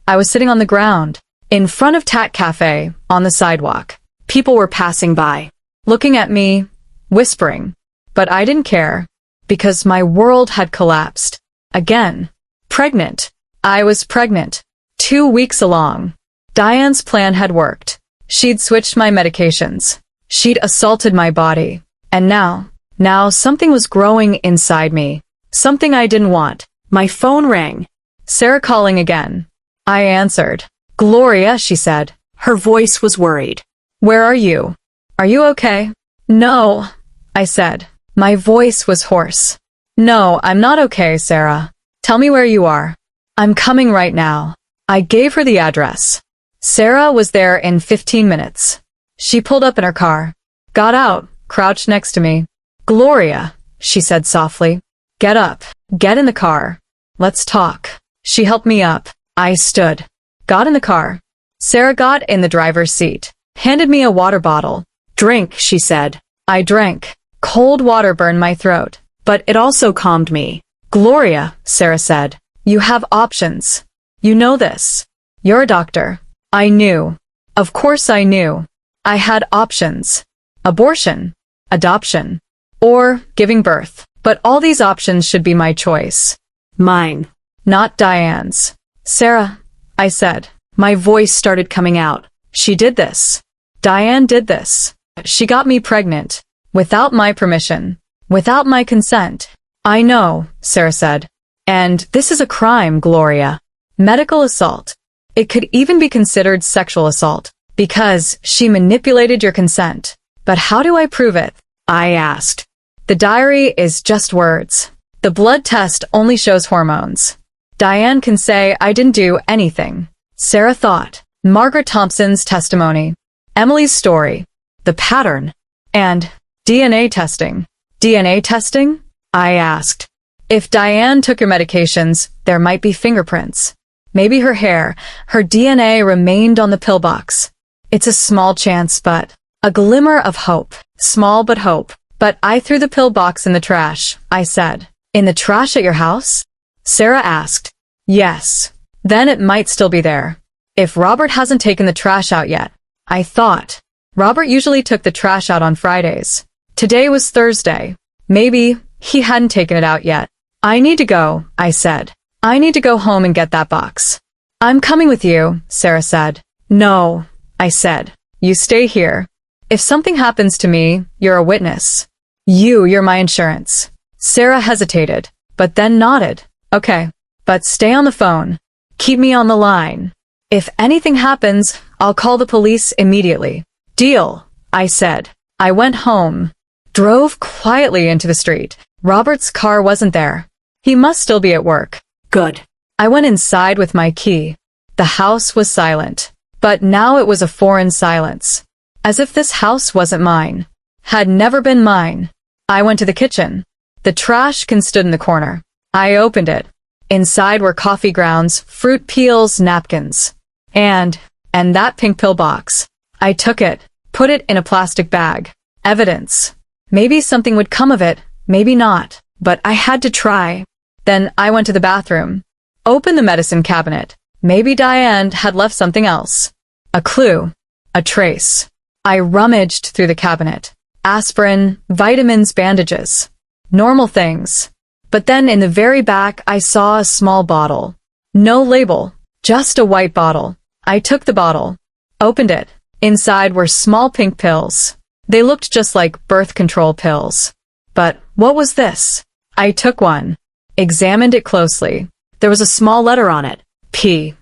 I was sitting on the ground. In front of Tat Cafe, on the sidewalk. People were passing by. Looking at me, whispering. But I didn't care. because my world had collapsed. Again. Pregnant. I was pregnant. 2 weeks along. Diane's plan had worked. She'd switched my medications. She'd assaulted my body. And now something was growing inside me. Something I didn't want. My phone rang. Sarah calling again. I answered. Gloria, she said. Her voice was worried. Where are you? Are you okay? No, I said. My voice was hoarse. No, I'm not okay, Sarah. Tell me where you are. I'm coming right now. I gave her the address. Sarah was there in 15 minutes. She pulled up in her car, got out, crouched next to me. Gloria, she said softly. Get up. Get in the car. Let's talk. She helped me up. I stood. Got in the car. Sarah got in the driver's seat. Handed me a water bottle. Drink, she said. I drank. Cold water burned my throat. But it also calmed me. Gloria, Sarah said. You have options. You know this. You're a doctor. I knew. Of course I knew. I had options. Abortion. Adoption. Or giving birth. But all these options should be my choice. Mine. Not Diane's. Sarah, I said. My voice started coming out. She did this. Diane did this. She got me pregnant. Without my permission. Without my consent. I know, Sarah said. And this is a crime, Gloria. Medical assault. It could even be considered sexual assault. Because she manipulated your consent. But how do I prove it? I asked. The diary is just words. The blood test only shows hormones. Diane can say I didn't do anything. Sarah thought. Margaret Thompson's testimony. Emily's story. The pattern. And DNA testing. DNA testing? I asked. If Diane took your medications, there might be fingerprints. Maybe her hair, her DNA remained on the pillbox. It's a small chance, but a glimmer of hope. Small but hope. But I threw the pillbox in the trash, I said. In the trash at your house? Sarah asked. Yes. Then it might still be there. If Robert hasn't taken the trash out yet. I thought. Robert usually took the trash out on Fridays. Today was Thursday. Maybe he hadn't taken it out yet. I need to go, I said. I need to go home and get that box. I'm coming with you, Sarah said. No, I said. You stay here. If something happens to me, you're a witness. You're my insurance. Sarah hesitated, but then nodded. Okay, but stay on the phone. Keep me on the line. If anything happens, I'll call the police immediately. Deal, I said. I went home. Drove quietly into the street. Robert's car wasn't there. He must still be at work. Good. I went inside with my key. The house was silent. But now it was a foreign silence. As if this house wasn't mine. Had never been mine. I went to the kitchen. The trash can stood in the corner. I opened it. Inside were coffee grounds, fruit peels, napkins. And that pink pill box. I took it, put it in a plastic bag. Evidence. Maybe something would come of it, maybe not. But I had to try. Then I went to the bathroom. Opened the medicine cabinet. Maybe Diane had left something else. A clue. A trace. I rummaged through the cabinet. Aspirin, vitamins, bandages. Normal things. But then in the very back I saw a small bottle. No label. Just a white bottle. I took the bottle. Opened it. Inside were small pink pills. They looked just like birth control pills. But what was this? I took one. Examined it closely. There was a small letter on it. P.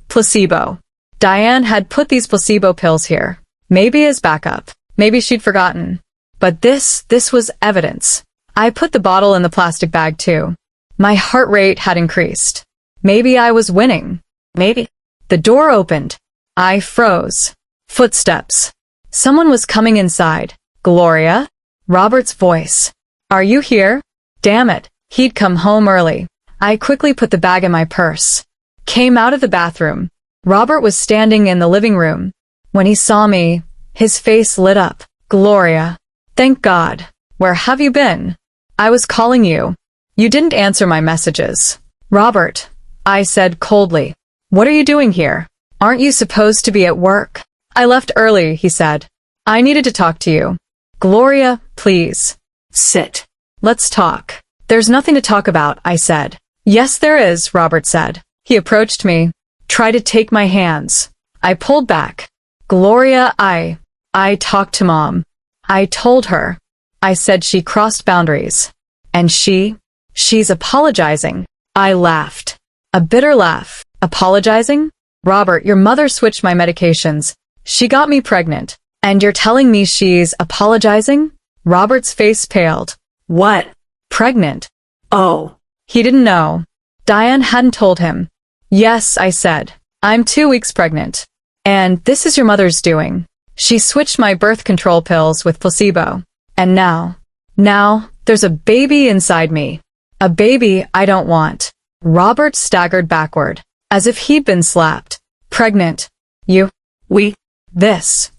Placebo. Diane had put these placebo pills here. Maybe as backup. Maybe she'd forgotten. But this was evidence. I put the bottle in the plastic bag too. My heart rate had increased. Maybe I was winning. Maybe. The door opened. I froze. Footsteps. Someone was coming inside. Gloria? Robert's voice. Are you here? Damn it. He'd come home early. I quickly put the bag in my purse. Came out of the bathroom. Robert was standing in the living room. When he saw me, his face lit up. Gloria. Thank God. Where have you been? I was calling you. You didn't answer my messages. Robert. I said coldly. What are you doing here? Aren't you supposed to be at work? I left early, he said. I needed to talk to you. Gloria, please. Sit. Let's talk. There's nothing to talk about, I said. Yes, there is, Robert said. He approached me, tried to take my hands. I pulled back. Gloria, I talked to Mom. I told her. I said she crossed boundaries. And she's apologizing. I laughed. A bitter laugh. Apologizing? Robert, your mother switched my medications. She got me pregnant. And you're telling me she's apologizing? Robert's face paled. What? Pregnant. Oh. He didn't know. Diane hadn't told him. Yes, I said. I'm 2 weeks pregnant. And this is your mother's doing. She switched my birth control pills with placebo. And now there's a baby inside me. A baby I don't want. Robert staggered backward, as if he'd been slapped. Pregnant. This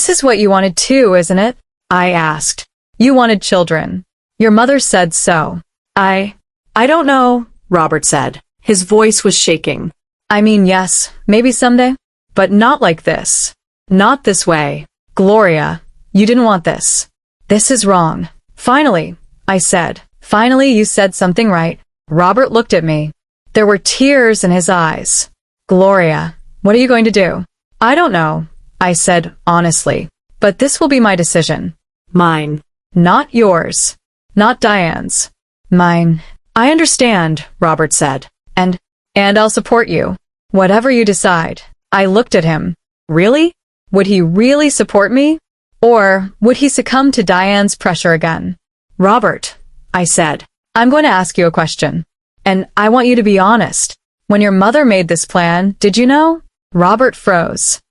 is what you wanted too, isn't it? I asked. You wanted children. Your mother said so. I don't know, Robert said. His voice was shaking. I mean, yes, maybe someday. But not like this. Not this way. Gloria, you didn't want this. This is wrong. Finally, I said. Finally, you said something right. Robert looked at me. There were tears in his eyes. Gloria, what are you going to do? I don't know, I said honestly. But this will be my decision. Mine. Not yours. Not Diane's. Mine. I understand, Robert said. And I'll support you. Whatever you decide. I looked at him. Really? Would he really support me? Or would he succumb to Diane's pressure again? Robert, I said, I'm going to ask you a question. And I want you to be honest. When your mother made this plan, did you know? Robert froze.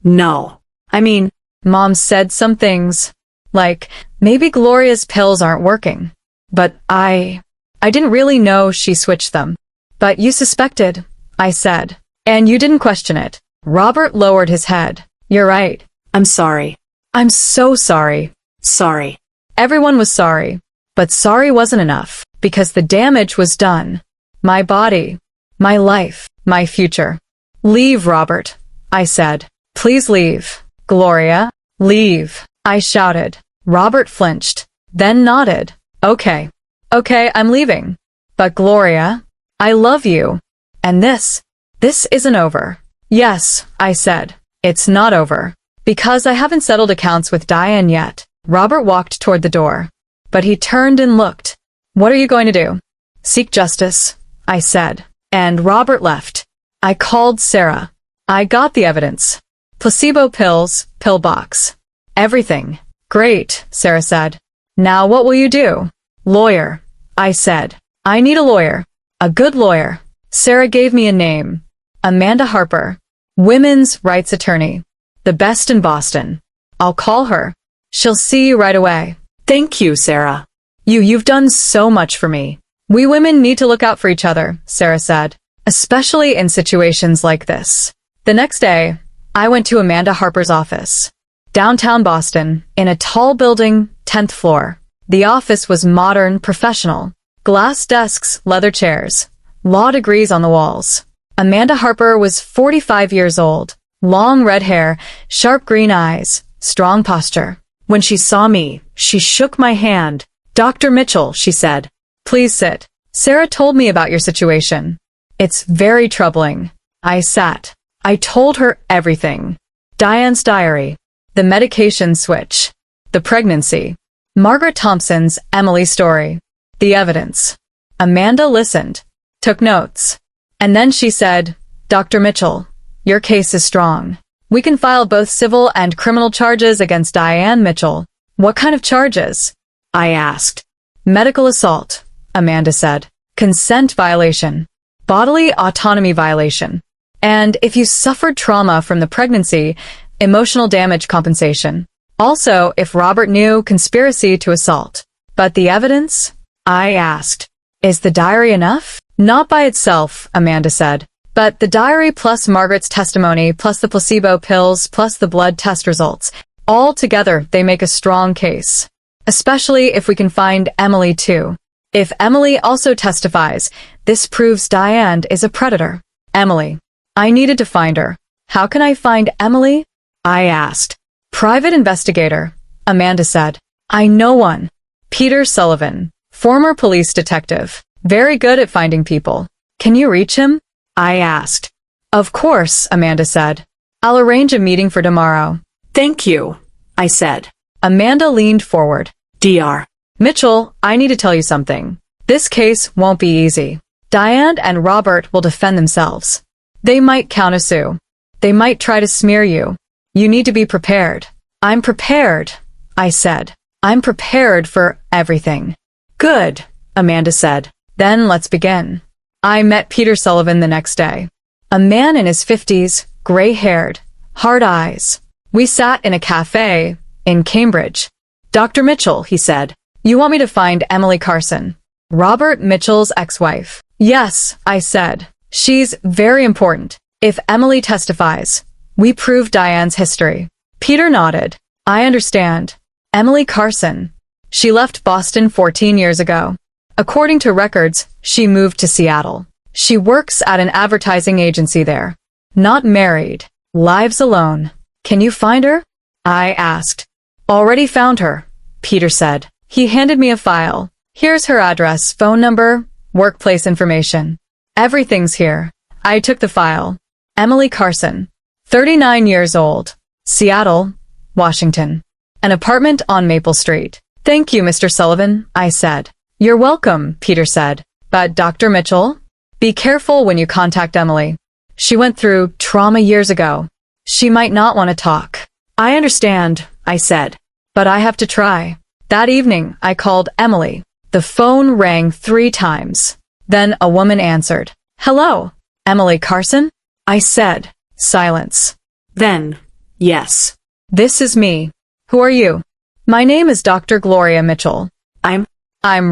No. I mean, Mom said some things. Like, maybe Gloria's pills aren't working. But I didn't really know she switched them. But you suspected, I said. And you didn't question it. Robert lowered his head. You're right. I'm sorry. I'm so sorry. Sorry. Everyone was sorry. But sorry wasn't enough, because the damage was done. My body, my life, my future. Leave, Robert, I said. Please leave. Gloria, leave, I shouted. Robert flinched, then nodded. Okay, I'm leaving. But Gloria, I love you. And this isn't over. Yes, I said. It's not over. Because I haven't settled accounts with Diane yet. Robert walked toward the door. But he turned and looked. What are you going to do? Seek justice, I said. And Robert left. I called Sarah. I got the evidence. Placebo pills, pill box. Everything. Great, Sarah said. Now what will you do? Lawyer, I said. I need a lawyer. A good lawyer. Sarah gave me a name. Amanda Harper. Women's rights attorney. The best in Boston. I'll call her. She'll see you right away. Thank you, Sarah. You've done so much for me. We women need to look out for each other, Sarah said. Especially in situations like this. The next day, I went to Amanda Harper's office. Downtown Boston, in a tall building, 10th floor. The office was modern, professional. Glass desks, leather chairs. Law degrees on the walls. Amanda Harper was 45 years old. Long red hair, sharp green eyes, strong posture. When she saw me, she shook my hand. Dr. Mitchell, she said. Please sit. Sarah told me about your situation. It's very troubling. I sat. I told her everything. Diane's diary. The medication switch. The pregnancy. Margaret Thompson's Emily story. The evidence. Amanda listened. Took notes. And then she said, Dr. Mitchell, your case is strong. We can file both civil and criminal charges against Diane Mitchell. What kind of charges? I asked. Medical assault, Amanda said. Consent violation. Bodily autonomy violation. And if you suffered trauma from the pregnancy, emotional damage compensation. Also, if Robert knew, conspiracy to assault. But the evidence? I asked. Is the diary enough? Not by itself, Amanda said. But the diary plus Margaret's testimony plus the placebo pills plus the blood test results, all together they make a strong case. Especially if we can find Emily too. If Emily also testifies, this proves Diane is a predator. Emily. I needed to find her. How can I find Emily? I asked. Private investigator, Amanda said. I know one. Peter Sullivan, former police detective. Very good at finding people. Can you reach him? I asked. Of course, Amanda said. I'll arrange a meeting for tomorrow. Thank you, I said. Amanda leaned forward. Dr. Mitchell, I need to tell you something. This case won't be easy. Diane and Robert will defend themselves. They might countersue. They might try to smear you. You need to be prepared. I'm prepared, I said. I'm prepared for everything. Good, Amanda said. Then let's begin. I met Peter Sullivan the next day. A man in his 50s, gray-haired, hard eyes. We sat in a cafe in Cambridge. Dr. Mitchell, he said, you want me to find Emily Carson, Robert Mitchell's ex-wife? Yes, I said. She's very important. If Emily testifies, we prove Diane's history. Peter nodded. I understand. Emily Carson. She left Boston 14 years ago. According to records, she moved to Seattle. She works at an advertising agency there. Not married. Lives alone. Can you find her? I asked. Already found her, Peter said. He handed me a file. Here's her address, phone number, workplace information. Everything's here. I took the file. Emily Carson, 39 years old, Seattle, Washington. An apartment on Maple Street. Thank you, Mr. Sullivan, I said. You're welcome, Peter said. But Dr. Mitchell? Be careful when you contact Emily. She went through trauma years ago. She might not want to talk. I understand, I said. But I have to try. That evening, I called Emily. The phone rang 3 times. Then a woman answered. Hello, Emily Carson? I said. Silence. Then, yes. This is me. Who are you? My name is Dr. Gloria Mitchell. I'm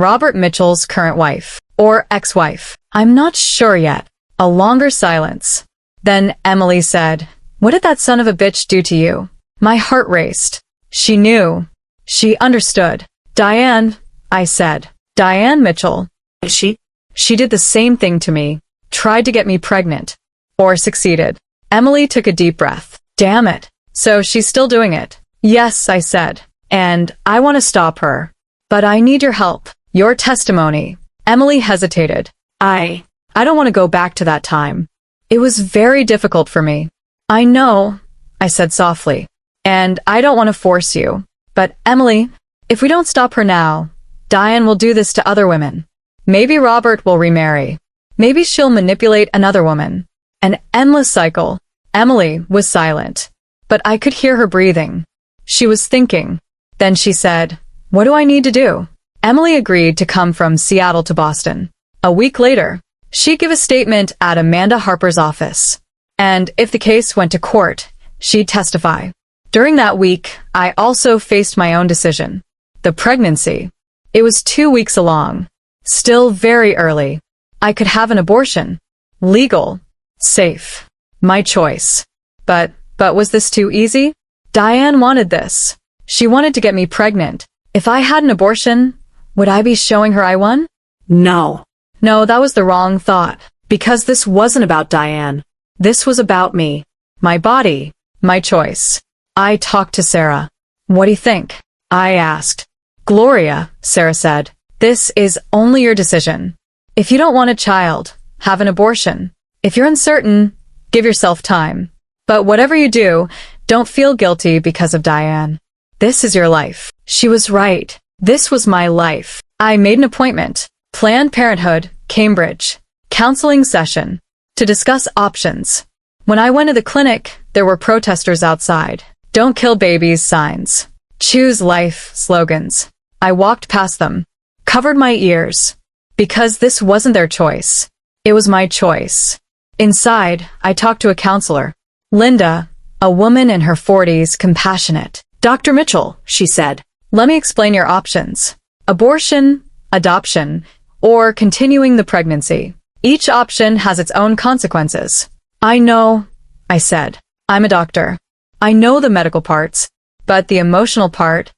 Robert Mitchell's current wife. Or ex-wife. I'm not sure yet. A longer silence. Then Emily said, What did that son of a bitch do to you? My heart raced. She knew. She understood. Diane, I said. Diane Mitchell. She did the same thing to me. Tried to get me pregnant. Or succeeded. Emily took a deep breath. Damn it. So she's still doing it. Yes, I said. And I want to stop her. But I need your help. Your testimony. Emily hesitated. I don't want to go back to that time. It was very difficult for me. I know, I said softly. And I don't want to force you. But Emily, if we don't stop her now, Diane will do this to other women. Maybe Robert will remarry. Maybe she'll manipulate another woman. An endless cycle. Emily was silent. But I could hear her breathing. She was thinking. Then she said, What do I need to do? Emily agreed to come from Seattle to Boston. A week later, she'd give a statement at Amanda Harper's office. And if the case went to court, she'd testify. During that week, I also faced my own decision. The pregnancy. It was 2 weeks along. Still very early. I could have an abortion. Legal. Safe. My choice. But was this too easy? Diane wanted this. She wanted to get me pregnant. If I had an abortion, would I be showing her I won? No, that was the wrong thought. Because this wasn't about Diane. This was about me. My body. My choice. I talked to Sarah. What do you think? I asked. Gloria, Sarah said. This is only your decision. If you don't want a child, have an abortion. If you're uncertain, give yourself time. But whatever you do, don't feel guilty because of Diane. This is your life. She was right. This was my life. I made an appointment. Planned Parenthood, Cambridge. Counseling session. To discuss options. When I went to the clinic, there were protesters outside. Don't kill babies signs. Choose life slogans. I walked past them. Covered my ears. Because this wasn't their choice. It was my choice. Inside, I talked to a counselor. Linda, a woman in her 40s, compassionate. Dr. Mitchell, she said. Let me explain your options. Abortion, adoption, or continuing the pregnancy. Each option has its own consequences. I know, I said. I'm a doctor. I know the medical parts. But the emotional part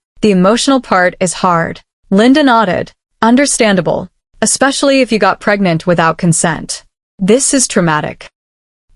is hard. Linda nodded. Understandable. Especially if you got pregnant without consent. This is traumatic.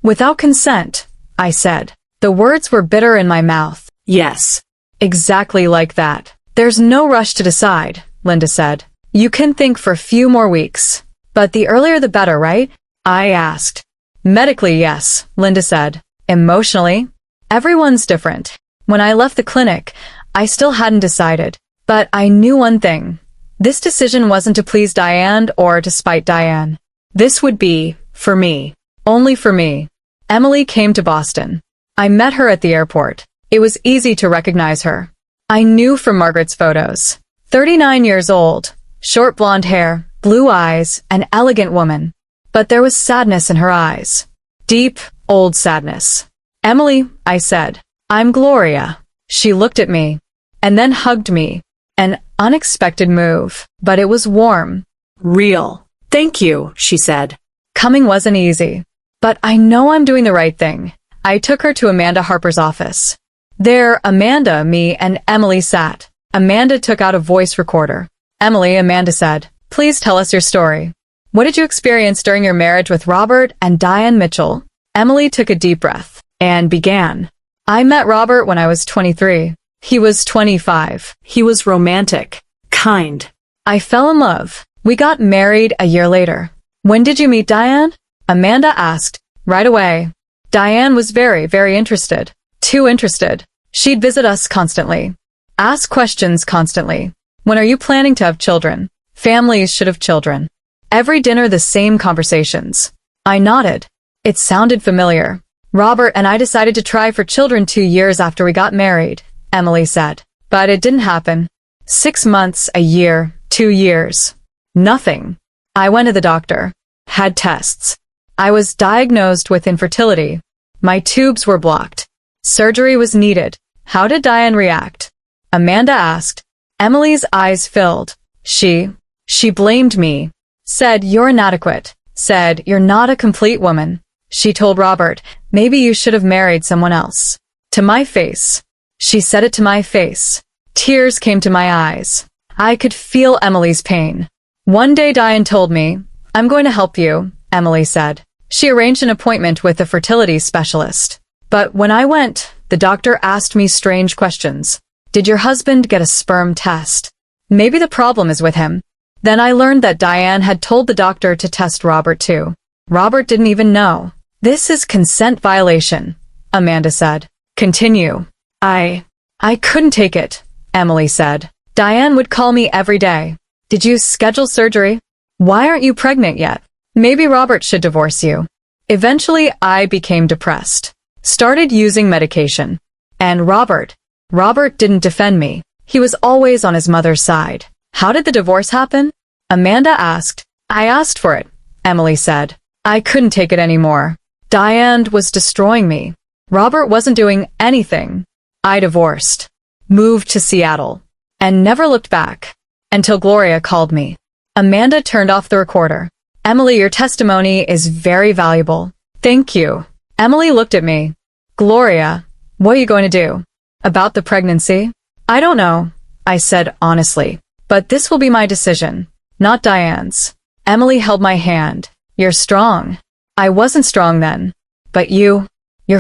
Without consent, I said. The words were bitter in my mouth. Yes. Exactly like that. There's no rush to decide. Linda said. You can think for a few more weeks. But the earlier the better, right? I asked. Medically, yes, Linda said. Emotionally, everyone's different. When I left the clinic, I still hadn't decided. But I knew one thing. This decision wasn't to please Diane or to spite Diane. This would be, for me, only for me. Emily came to Boston. I met her at the airport. It was easy to recognize her. I knew from Margaret's photos. 39 years old, short blonde hair, blue eyes, an elegant woman. But there was sadness in her eyes. Deep, old sadness. Emily, I said. I'm Gloria. She looked at me, and then hugged me. An unexpected move, but it was warm. Real. Thank you, she said. Coming wasn't easy, but I know I'm doing the right thing. I took her to Amanda Harper's office. There, Amanda, me, and Emily sat. Amanda took out a voice recorder. Amanda said, please tell us your story. What did you experience during your marriage with Robert and Diane Mitchell? Emily took a deep breath and began. I met Robert when I was 23. He was 25. He was romantic, kind. I fell in love. We got married a year later. When did you meet Diane? Amanda asked. Right away. Diane was very, very interested. Too interested. She'd visit us constantly. Ask questions constantly. When are you planning to have children? Families should have children. Every dinner the same conversations. I nodded. It sounded familiar. Robert and I decided to try for children 2 years after we got married, Emily said. But it didn't happen. 6 months, a year, 2 years. Nothing. I went to the doctor. Had tests. I was diagnosed with infertility. My tubes were blocked. Surgery was needed. How did Diane react? Amanda asked. Emily's eyes filled. She blamed me. Said, you're inadequate. Said, you're not a complete woman. She told Robert, maybe you should have married someone else. To my face. She said it to my face. Tears came to my eyes. I could feel Emily's pain. One day Diane told me, I'm going to help you, Emily said. She arranged an appointment with a fertility specialist. But when I went, the doctor asked me strange questions. Did your husband get a sperm test? Maybe the problem is with him. Then I learned that Diane had told the doctor to test Robert too. Robert didn't even know. This is consent violation, Amanda said. Continue. I couldn't take it, Emily said. Diane would call me every day. Did you schedule surgery? Why aren't you pregnant yet? Maybe Robert should divorce you. Eventually, I became depressed. Started using medication. And Robert didn't defend me. He was always on his mother's side. How did the divorce happen? Amanda asked. I asked for it, Emily said. I couldn't take it anymore. Diane was destroying me. Robert wasn't doing anything. I divorced. Moved to Seattle. And never looked back. Until Gloria called me. Amanda turned off the recorder. Emily, your testimony is very valuable. Thank you. Emily looked at me. Gloria, what are you going to do? About the pregnancy? I don't know, I said honestly. But this will be my decision, not Diane's. Emily held my hand. You're strong. I wasn't strong then. But you're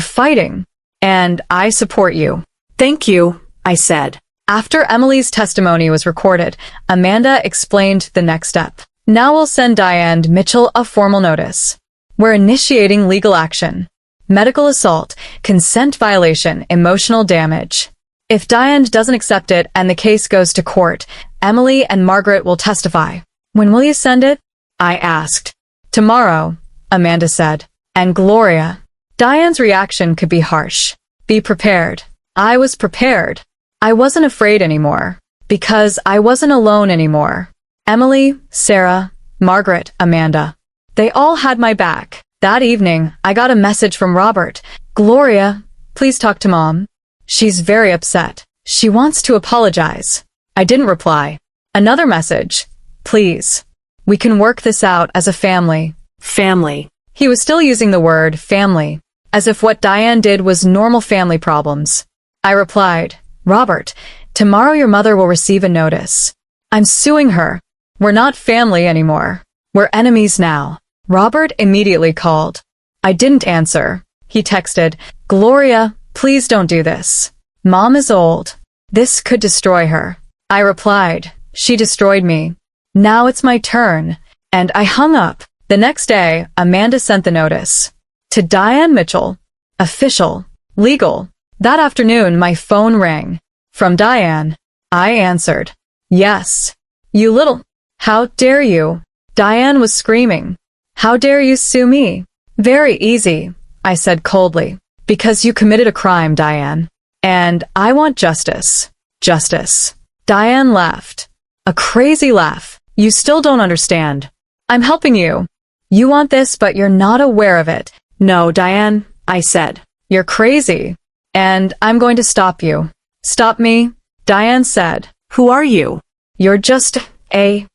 fighting. And I support you. Thank you, I said. After Emily's testimony was recorded, Amanda explained the next step. Now we'll send Diane Mitchell a formal notice. We're initiating legal action. Medical assault, consent violation, emotional damage. If Diane doesn't accept it and the case goes to court, Emily and Margaret will testify. When will you send it? I asked. Tomorrow, Amanda said. And Gloria. Diane's reaction could be harsh. Be prepared. I was prepared. I wasn't afraid anymore. Because I wasn't alone anymore. Emily, Sarah, Margaret, Amanda. They all had my back. That evening, I got a message from Robert. Gloria, please talk to Mom. She's very upset. She wants to apologize. I didn't reply. Another message. Please. We can work this out as a family. Family. He was still using the word family, as if what Diane did was normal family problems. I replied, Robert, tomorrow your mother will receive a notice. I'm suing her. We're not family anymore. We're enemies now. Robert immediately called. I didn't answer. He texted, Gloria, please don't do this. Mom is old. This could destroy her. I replied, She destroyed me. Now it's my turn. And I hung up. The next day, Amanda sent the notice. To Diane Mitchell. Official. Legal. That afternoon, my phone rang. From Diane. I answered. Yes. You little... How dare you? Diane was screaming. How dare you sue me? Very easy, I said coldly. Because you committed a crime, Diane. And I want justice. Justice. Diane laughed. A crazy laugh. You still don't understand. I'm helping you. You want this, but you're not aware of it. No, Diane, I said. You're crazy. And I'm going to stop you. Stop me? Diane said. Who are you? You're just a.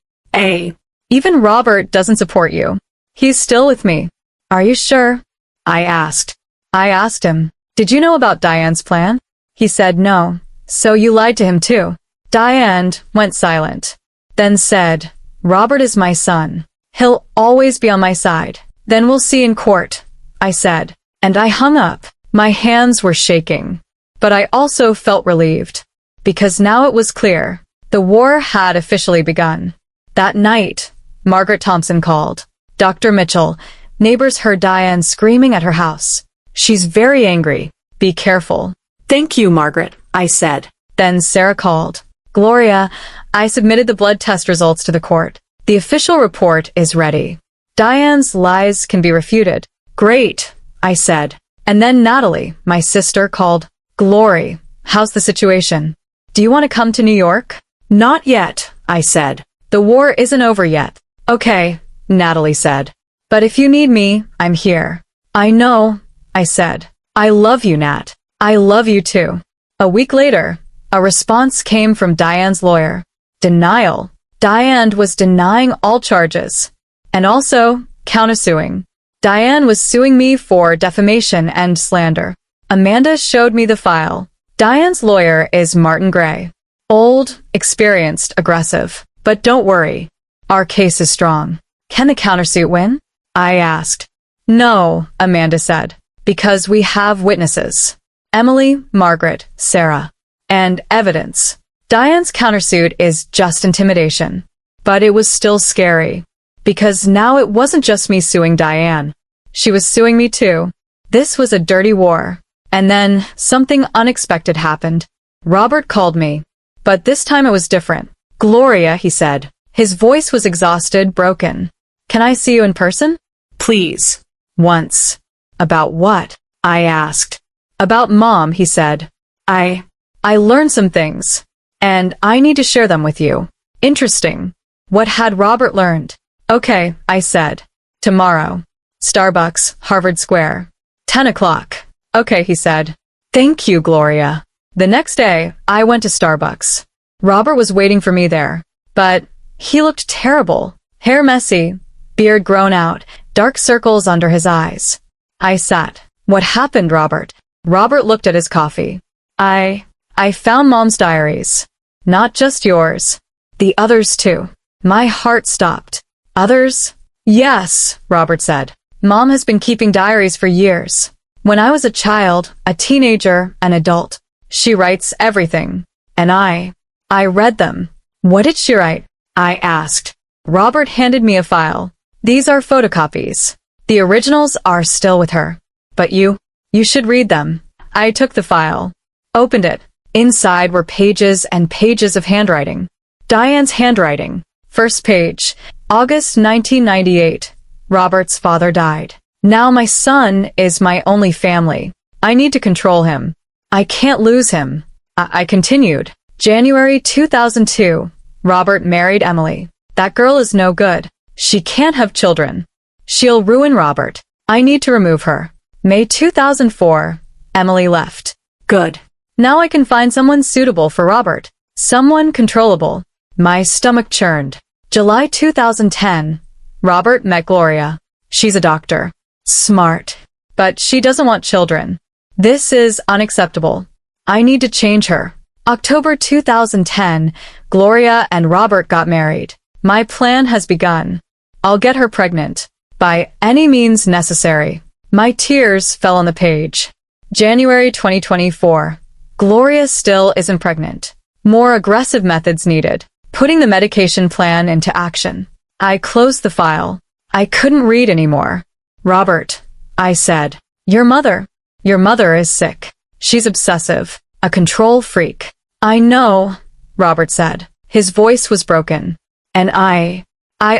Even Robert doesn't support you. He's still with me. Are you sure? I asked. I asked him. Did you know about Diane's plan? He said no. So you lied to him too. Diane went silent. Then said, Robert is my son. He'll always be on my side. Then we'll see in court, I said. And I hung up. My hands were shaking. But I also felt relieved. Because now it was clear. The war had officially begun. That night, Margaret Thompson called. Dr. Mitchell, neighbors heard Diane screaming at her house. She's very angry. Be careful. Thank you, Margaret, I said. Then Sarah called. Gloria, I submitted the blood test results to the court. The official report is ready. Diane's lies can be refuted. Great, I said. And then Natalie, my sister, called. Glory, how's the situation? Do you want to come to New York? Not yet, I said. The war isn't over yet. Okay, Natalie said. But if you need me, I'm here. I know, I said. I love you, Nat. I love you too. A week later, a response came from Diane's lawyer. Denial. Diane was denying all charges. And also, countersuing. Diane was suing me for defamation and slander. Amanda showed me the file. Diane's lawyer is Martin Gray. Old, experienced, aggressive. But don't worry. Our case is strong. Can the countersuit win? I asked. No, Amanda said. Because we have witnesses. Emily, Margaret, Sarah. And evidence. Diane's countersuit is just intimidation. But it was still scary. Because now it wasn't just me suing Diane. She was suing me too. This was a dirty war. And then something unexpected happened. Robert called me. But this time it was different. Gloria, he said. His voice was exhausted, broken. Can I see you in person? Please. Once. About what? I asked. About Mom, he said. I learned some things. And I need to share them with you. Interesting. What had Robert learned? Okay, I said. Tomorrow. Starbucks, Harvard Square. 10 o'clock. Okay, he said. Thank you, Gloria. The next day, I went to Starbucks. Robert was waiting for me there. But he looked terrible. Hair messy, beard grown out, dark circles under his eyes. I sat. What happened, Robert? Robert looked at his coffee. I found Mom's diaries. Not just yours. The others too. My heart stopped. Others? Yes, Robert said. Mom has been keeping diaries for years. When I was a child, a teenager, an adult. She writes everything. And I read them. What did she write? I asked. Robert handed me a file. These are photocopies. The originals are still with her. But you should read them. I took the file. Opened it. Inside were pages and pages of handwriting. Diane's handwriting. First page. August 1998. Robert's father died. Now my son is my only family. I need to control him. I can't lose him. I continued. January 2002. Robert married Emily. That girl is no good. She can't have children. She'll ruin Robert. I need to remove her. May 2004. Emily left. Good. Now I can find someone suitable for Robert. Someone controllable. My stomach churned. July 2010. Robert met Gloria. She's a doctor. Smart. But she doesn't want children. This is unacceptable. I need to change her. October 2010, Gloria and Robert got married. My plan has begun. I'll get her pregnant. By any means necessary. My tears fell on the page. January 2024. Gloria still isn't pregnant. More aggressive methods needed. putting the medication plan into action. I closed the file. I couldn't read anymore. Robert, I said, your mother is sick. She's obsessive, a control freak. I know, Robert said. His voice was broken. And I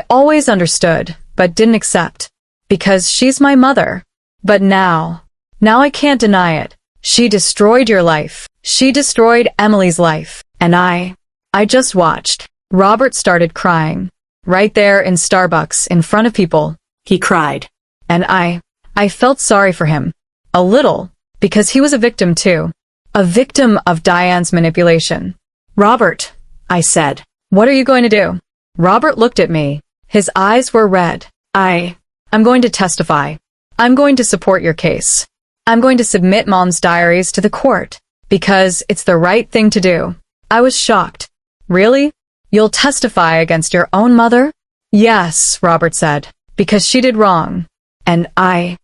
always understood, but didn't accept. Because she's my mother. But now I can't deny it. She destroyed your life. She destroyed Emily's life. And I just watched. Robert started crying. Right there in Starbucks, in front of people. He cried. And I felt sorry for him. A little. Because he was a victim too. A victim of Diane's manipulation. Robert, I said. What are you going to do? Robert looked at me. His eyes were red. I'm going to testify. I'm going to support your case. I'm going to submit Mom's diaries to the court. Because it's the right thing to do. I was shocked. Really? You'll testify against your own mother? Yes, Robert said. Because she did wrong. And I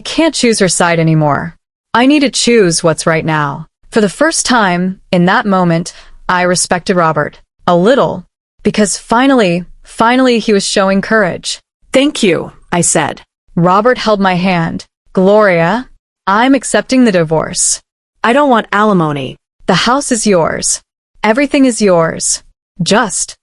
can't choose her side anymore. I need to choose what's right now. For the first time, in that moment, I respected Robert. A little. Because finally he was showing courage. Thank you, I said. Robert held my hand. Gloria, I'm accepting the divorce. I don't want alimony. The house is yours. Everything is yours. Just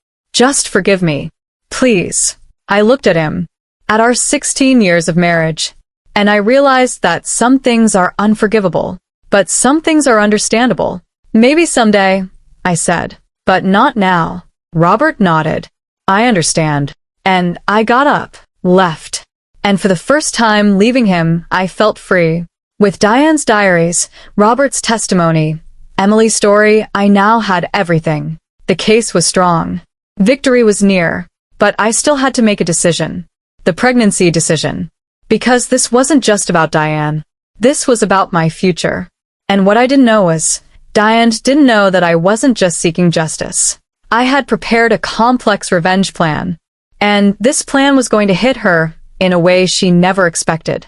forgive me. Please. I looked at him. At our 16 years of marriage. And I realized that some things are unforgivable. But some things are understandable. Maybe someday, I said. But not now. Robert nodded. I understand. And I got up, left. And for the first time leaving him, I felt free. With Diane's diaries, Robert's testimony, Emily's story, I now had everything. The case was strong. Victory was near. But I still had to make a decision. The pregnancy decision. Because this wasn't just about Diane. This was about my future. And what I didn't know was, Diane didn't know that I wasn't just seeking justice. I had prepared a complex revenge plan. And this plan was going to hit her in a way she never expected.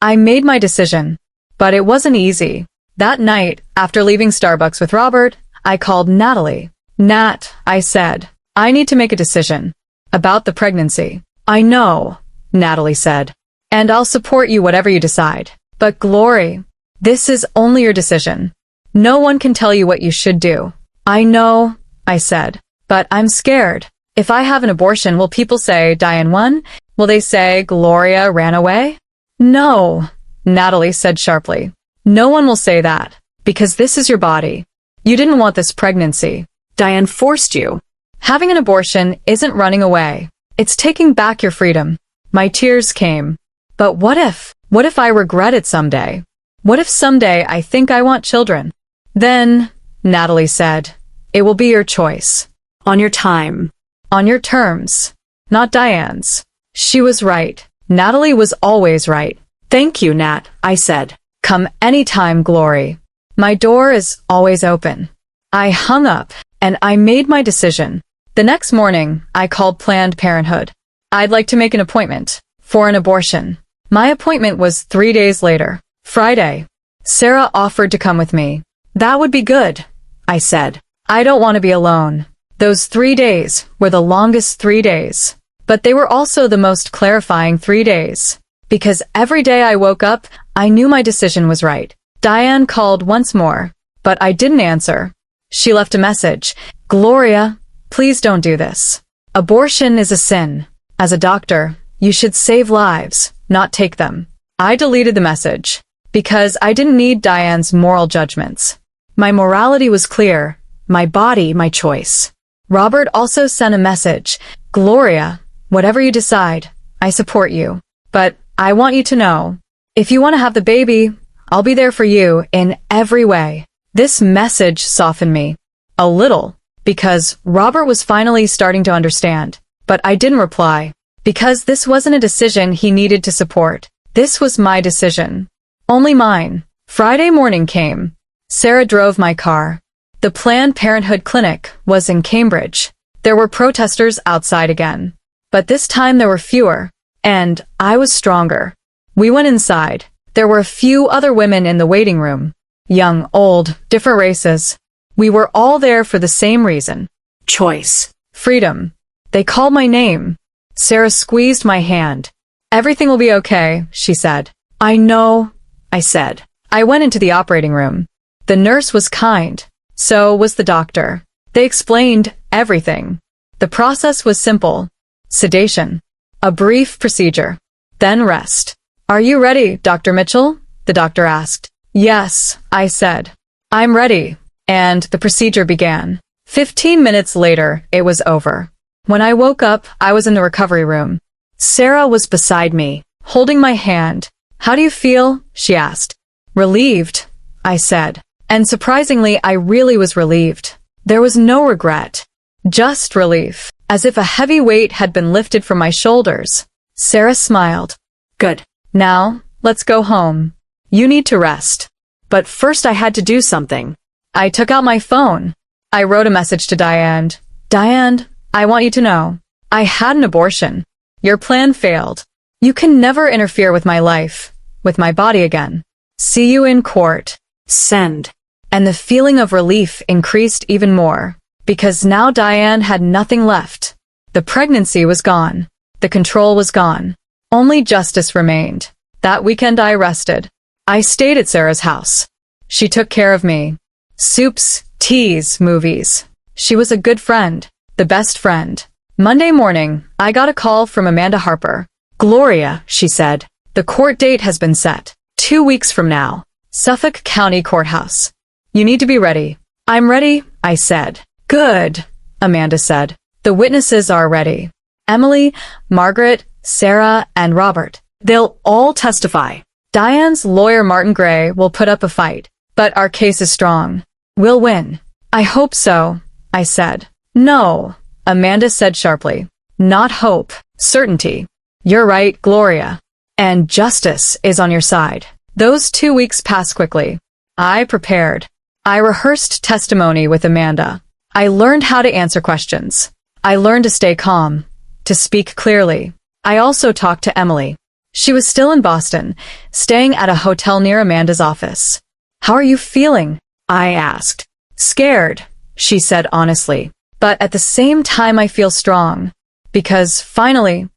I made my decision. But it wasn't easy. That night, after leaving Starbucks with Robert, I called Natalie. Nat, I said, I need to make a decision. About the pregnancy. I know, Natalie said. And I'll support you whatever you decide. But Glory, this is only your decision. No one can tell you what you should do. I know, I said. But I'm scared. If I have an abortion, will people say Diane won? Will they say Gloria ran away? No, Natalie said sharply. No one will say that. Because this is your body. You didn't want this pregnancy. Diane forced you. Having an abortion isn't running away. It's taking back your freedom. My tears came. But what if? What if I regret it someday? What if someday I think I want children? Then, Natalie said, it will be your choice. On your time. On your terms. Not Diane's. She was right. Natalie was always right. Thank you, Nat, I said. Come anytime, Glory. My door is always open. I hung up, and I made my decision. The next morning, I called Planned Parenthood. I'd like to make an appointment for an abortion. My appointment was 3 days later, Friday. Sarah offered to come with me. That would be good, I said. I don't want to be alone. Those 3 days were the longest 3 days. But they were also the most clarifying 3 days. Because every day I woke up, I knew my decision was right. Diane called once more, but I didn't answer. She left a message. Gloria, please don't do this. Abortion is a sin. As a doctor, you should save lives, not take them. I deleted the message. Because I didn't need Diane's moral judgments. My morality was clear. My body, my choice. Robert also sent a message. Gloria, whatever you decide, I support you. But I want you to know, if you want to have the baby, I'll be there for you in every way. This message softened me. A little. Because Robert was finally starting to understand. But I didn't reply. Because this wasn't a decision he needed to support. This was my decision. Only mine. Friday morning came. Sarah drove my car. The Planned Parenthood clinic was in Cambridge. There were protesters outside again. But this time there were fewer. And I was stronger. We went inside. There were a few other women in the waiting room. Young, old, different races. We were all there for the same reason. Choice. Freedom. They called my name. Sarah squeezed my hand. Everything will be okay, she said. I know, I said. I went into the operating room. The nurse was kind. So was the doctor. They explained everything. The process was simple. Sedation. A brief procedure. Then rest. Are you ready, Dr. Mitchell? The doctor asked. Yes, I said. I'm ready. And the procedure began. 15 minutes later, it was over. When I woke up, I was in the recovery room. Sarah was beside me, holding my hand. How do you feel? She asked. Relieved, I said. And surprisingly, I really was relieved. There was no regret. Just relief, as if a heavy weight had been lifted from my shoulders. Sarah smiled. Good. Now, let's go home. You need to rest. But first I had to do something. I took out my phone. I wrote a message to Diane. Diane, I want you to know. I had an abortion. Your plan failed. You can never interfere with my life, with my body again. See you in court. Send. And the feeling of relief increased even more, because now Diane had nothing left. The pregnancy was gone. The control was gone. Only justice remained. That weekend I rested. I stayed at Sarah's house. She took care of me. Soups, teas, movies. She was a good friend, the best friend. Monday morning, I got a call from Amanda Harper. Gloria, she said, the court date has been set. 2 weeks from now. Suffolk County Courthouse. You need to be ready. I'm ready, I said. Good, Amanda said. The witnesses are ready. Emily, Margaret, Sarah, and Robert. They'll all testify. Diane's lawyer Martin Gray will put up a fight, but our case is strong. We'll win. I hope so, I said. No, Amanda said sharply. Not hope, certainty. You're right, Gloria. And justice is on your side. Those 2 weeks passed quickly. I prepared. I rehearsed testimony with Amanda. I learned how to answer questions. I learned to stay calm, to speak clearly. I also talked to Emily. She was still in Boston, staying at a hotel near Amanda's office. How are you feeling? I asked. Scared, she said honestly. But at the same time I feel strong. Because finally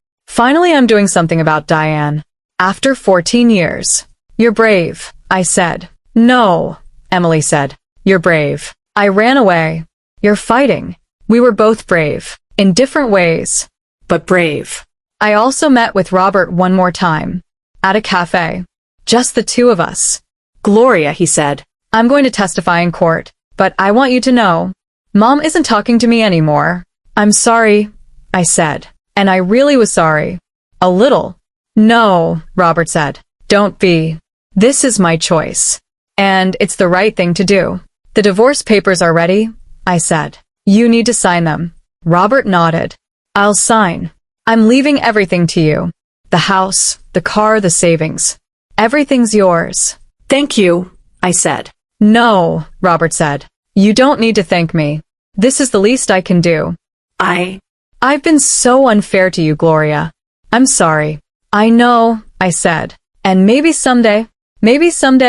I'm doing something about Diane. After 14 years. You're brave, I said. No, Emily said. You're brave. I ran away. You're fighting. We were both brave. In different ways. But brave. I also met with Robert one more time. At a cafe. Just the two of us. Gloria, he said. I'm going to testify in court, but I want you to know. Mom isn't talking to me anymore. I'm sorry, I said. And I really was sorry. A little. No, Robert said. Don't be. This is my choice. And it's the right thing to do. The divorce papers are ready, I said. You need to sign them. Robert nodded. I'll sign. I'm leaving everything to you. The house, the car, the savings. Everything's yours. Thank you, I said. No, Robert said. You don't need to thank me. This is the least I can do. I've been so unfair to you, Gloria. I'm sorry. I know, I said. And maybe someday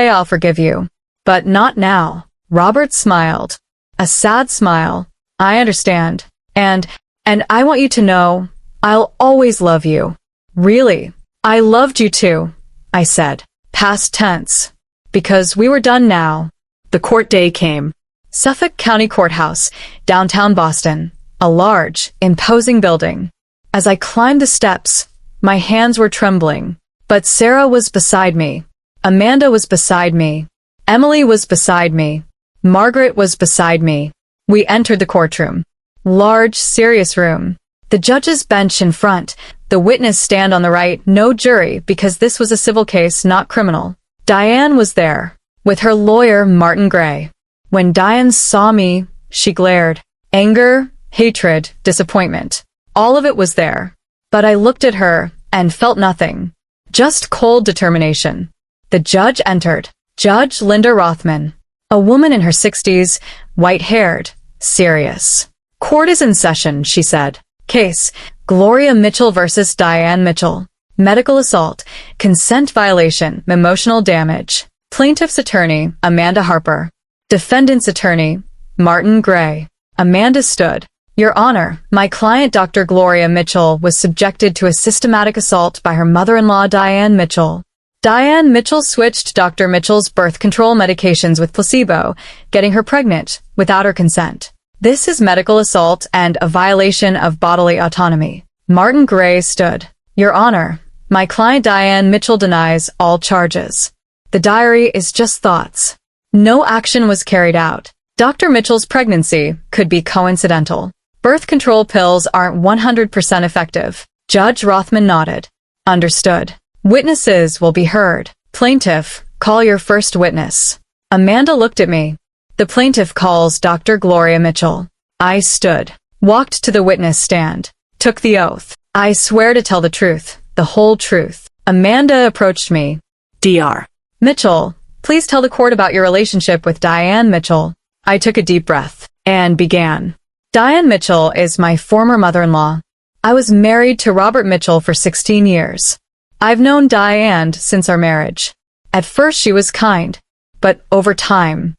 I'll forgive you. But not now. Robert smiled. A sad smile. I understand. And I want you to know, I'll always love you. Really. I loved you too, I said. Past tense. Because we were done now. The court day came. Suffolk County Courthouse, downtown Boston. A large, imposing building. As I climbed the steps, my hands were trembling. But Sarah was beside me. Amanda was beside me. Emily was beside me. Margaret was beside me. We entered the courtroom. Large, serious room. The judge's bench in front, the witness stand on the right, no jury because this was a civil case, not criminal. Diane was there, with her lawyer Martin Gray. When Diane saw me, she glared. Anger, hatred, disappointment. All of it was there. But I looked at her and felt nothing. Just cold determination. The judge entered. Judge Linda Rothman. A woman in her 60s, white-haired, serious. Court is in session, she said. Case, Gloria Mitchell versus Diane Mitchell. Medical assault, consent violation, emotional damage. Plaintiff's attorney, Amanda Harper. Defendant's attorney, Martin Gray. Amanda stood. Your Honor, my client Dr. Gloria Mitchell was subjected to a systematic assault by her mother-in-law Diane Mitchell. Diane Mitchell switched Dr. Mitchell's birth control medications with placebo, getting her pregnant without her consent. This is medical assault and a violation of bodily autonomy. Martin Gray stood. Your Honor, my client Diane Mitchell denies all charges. The diary is just thoughts. No action was carried out. Dr. Mitchell's pregnancy could be coincidental. Birth control pills aren't 100% effective. Judge Rothman nodded. Understood. Witnesses will be heard. Plaintiff, call your first witness. Amanda looked at me. The plaintiff calls Dr. Gloria Mitchell. I stood, walked to the witness stand, took the oath. I swear to tell the truth, the whole truth. Amanda approached me. Dr. Mitchell, please tell the court about your relationship with Diane Mitchell. I took a deep breath and began. Diane Mitchell is my former mother-in-law. I was married to Robert Mitchell for 16 years. I've known Diane since our marriage. At first she was kind, but over time,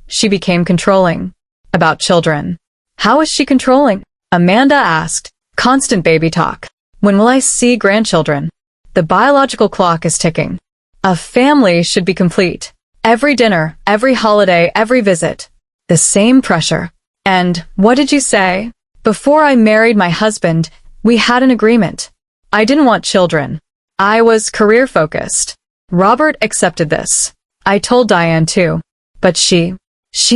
she became controlling. About children. How is she controlling? Amanda asked. Constant baby talk. When will I see grandchildren? The biological clock is ticking. A family should be complete. Every dinner, every holiday, every visit. The same pressure. And what did you say? Before I married my husband, we had an agreement. I didn't want children. I was career-focused. Robert accepted this. I told Diane too. But she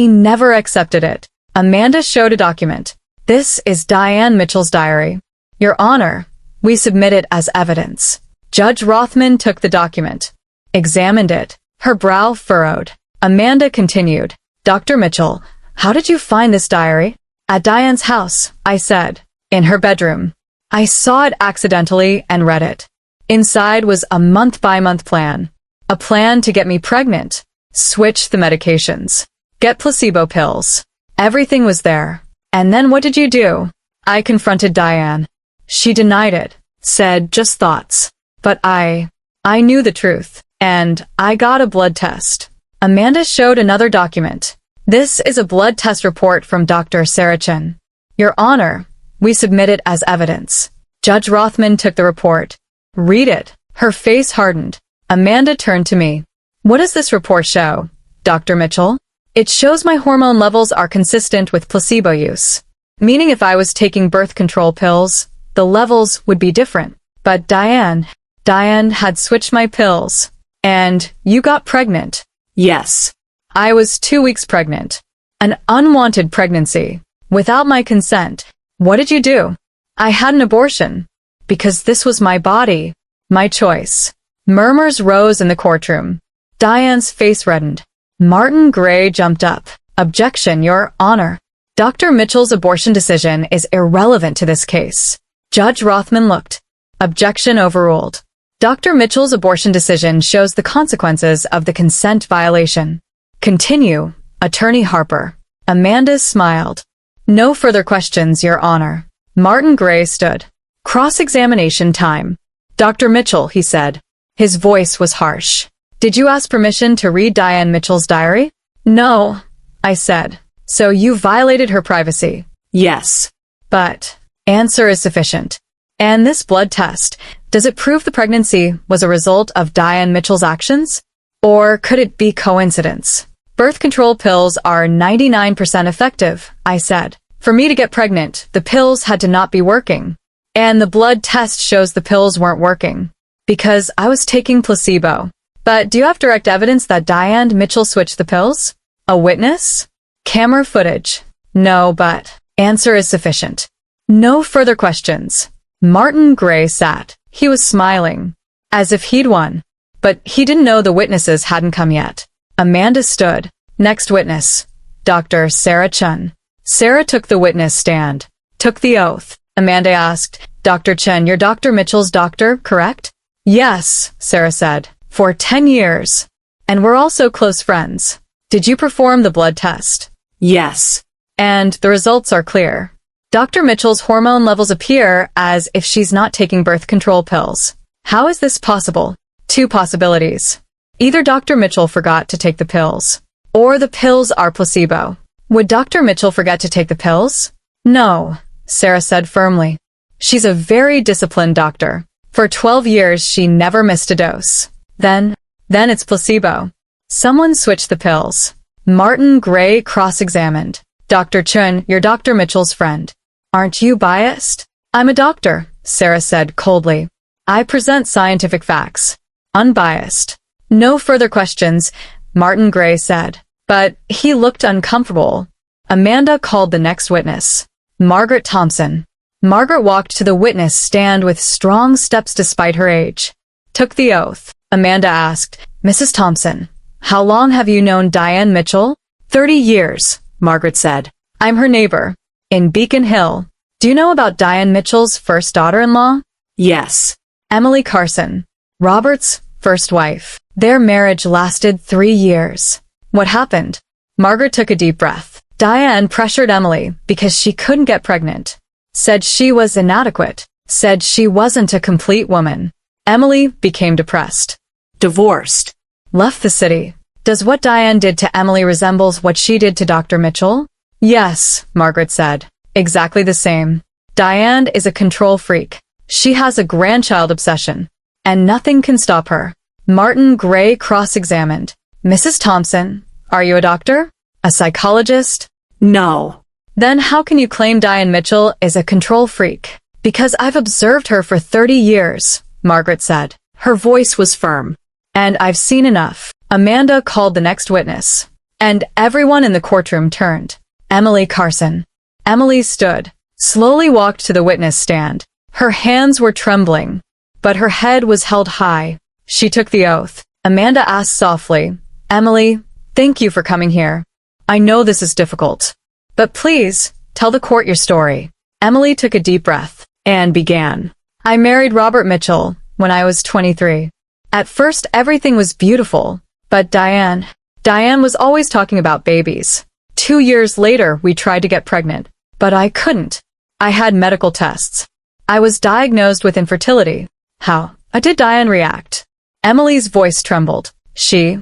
never accepted it. Amanda showed a document. This is Diane Mitchell's diary. Your Honor, we submit it as evidence. Judge Rothman took the document, examined it. Her brow furrowed. Amanda continued. Dr. Mitchell, how did you find this diary? At Diane's house, I said. In her bedroom. I saw it accidentally and read it. Inside was a month-by-month plan. A plan to get me pregnant. Switch the medications. Get placebo pills. Everything was there. And then what did you do? I confronted Diane. She denied it. Said just thoughts. But I knew the truth. And I got a blood test. Amanda showed another document. This is a blood test report from Dr. Sarah Chen. Your Honor, we submit it as evidence. Judge Rothman took the report. Read it. Her face hardened. Amanda turned to me. What does this report show, Dr. Mitchell? It shows my hormone levels are consistent with placebo use. Meaning if I was taking birth control pills, the levels would be different. But Diane had switched my pills. And you got pregnant. Yes. I was 2 weeks pregnant. An unwanted pregnancy. Without my consent. What did you do? I had an abortion. Because this was my body. My choice. Murmurs rose in the courtroom. Diane's face reddened. Martin Gray jumped up. Objection, Your Honor. Dr. Mitchell's abortion decision is irrelevant to this case. Judge Rothman looked. Objection overruled. Dr. Mitchell's abortion decision shows the consequences of the consent violation. Continue, Attorney Harper. Amanda smiled. No further questions, Your Honor. Martin Gray stood. Cross-examination time. Dr. Mitchell, he said. His voice was harsh. Did you ask permission to read Diane Mitchell's diary? No, I said. So you violated her privacy? Yes. But answer is sufficient. And this blood test, does it prove the pregnancy was a result of Diane Mitchell's actions? Or could it be coincidence? Birth control pills are 99% effective, I said. For me to get pregnant, the pills had to not be working. And the blood test shows the pills weren't working. Because I was taking placebo. But do you have direct evidence that Diane Mitchell switched the pills? A witness? Camera footage? No, but answer is sufficient. No further questions. Martin Gray sat. He was smiling. As if he'd won. But he didn't know the witnesses hadn't come yet. Amanda stood. Next witness. Dr. Sarah Chen. Sarah took the witness stand. Took the oath. Amanda asked, Dr. Chen, you're Dr. Mitchell's doctor, correct? Yes, Sarah said. For 10 years. And we're also close friends. Did you perform the blood test? Yes. And the results are clear. Dr. Mitchell's hormone levels appear as if she's not taking birth control pills. How is this possible? Two possibilities. Either Dr. Mitchell forgot to take the pills, or the pills are placebo. Would Dr. Mitchell forget to take the pills? No, Sarah said firmly. She's a very disciplined doctor. For 12 years, she never missed a dose. Then it's placebo. Someone switched the pills. Martin Gray cross-examined. Dr. Chun, you're Dr. Mitchell's friend. Aren't you biased? I'm a doctor, Sarah said coldly. I present scientific facts. Unbiased. No further questions, Martin Gray said. But he looked uncomfortable. Amanda called the next witness. Margaret Thompson. Margaret walked to the witness stand with strong steps despite her age. Took the oath. Amanda asked, Mrs. Thompson, how long have you known Diane Mitchell? 30 years, Margaret said. I'm her neighbor. In Beacon Hill. Do you know about Diane Mitchell's first daughter-in-law? Yes. Emily Carson. Robert's first wife. Their marriage lasted 3 years. What happened? Margaret took a deep breath. Diane pressured Emily because she couldn't get pregnant. Said she was inadequate. Said she wasn't a complete woman. Emily became depressed. Divorced. Left the city. Does what Diane did to Emily resembles what she did to Dr. Mitchell? Yes, Margaret said. Exactly the same. Diane is a control freak. She has a grandchild obsession. And nothing can stop her. Martin Gray cross-examined. Mrs. Thompson, are you a doctor? A psychologist? No. Then how can you claim Diane Mitchell is a control freak? Because I've observed her for 30 years, Margaret said. Her voice was firm. And I've seen enough. Amanda called the next witness. And everyone in the courtroom turned. Emily Carson. Emily stood, slowly walked to the witness stand. Her hands were trembling, but her head was held high. She took the oath. Amanda asked softly, Emily, thank you for coming here. I know this is difficult. But please, tell the court your story. Emily took a deep breath and began. I married Robert Mitchell when I was 23. At first, everything was beautiful, but Diane was always talking about babies. 2 years later, we tried to get pregnant, but I couldn't. I had medical tests. I was diagnosed with infertility. How did Diane react? Emily's voice trembled. She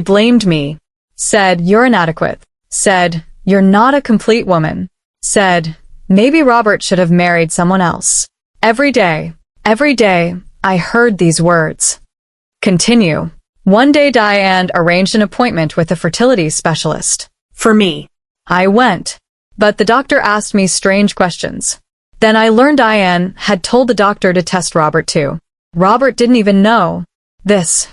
blamed me. Said, you're inadequate. Said, you're not a complete woman. Said, maybe Robert should have married someone else. Every day, I heard these words. Continue. One day Diane arranged an appointment with a fertility specialist. For me. I went, but the doctor asked me strange questions. Then I learned Diane had told the doctor to test Robert too. Robert didn't even know. This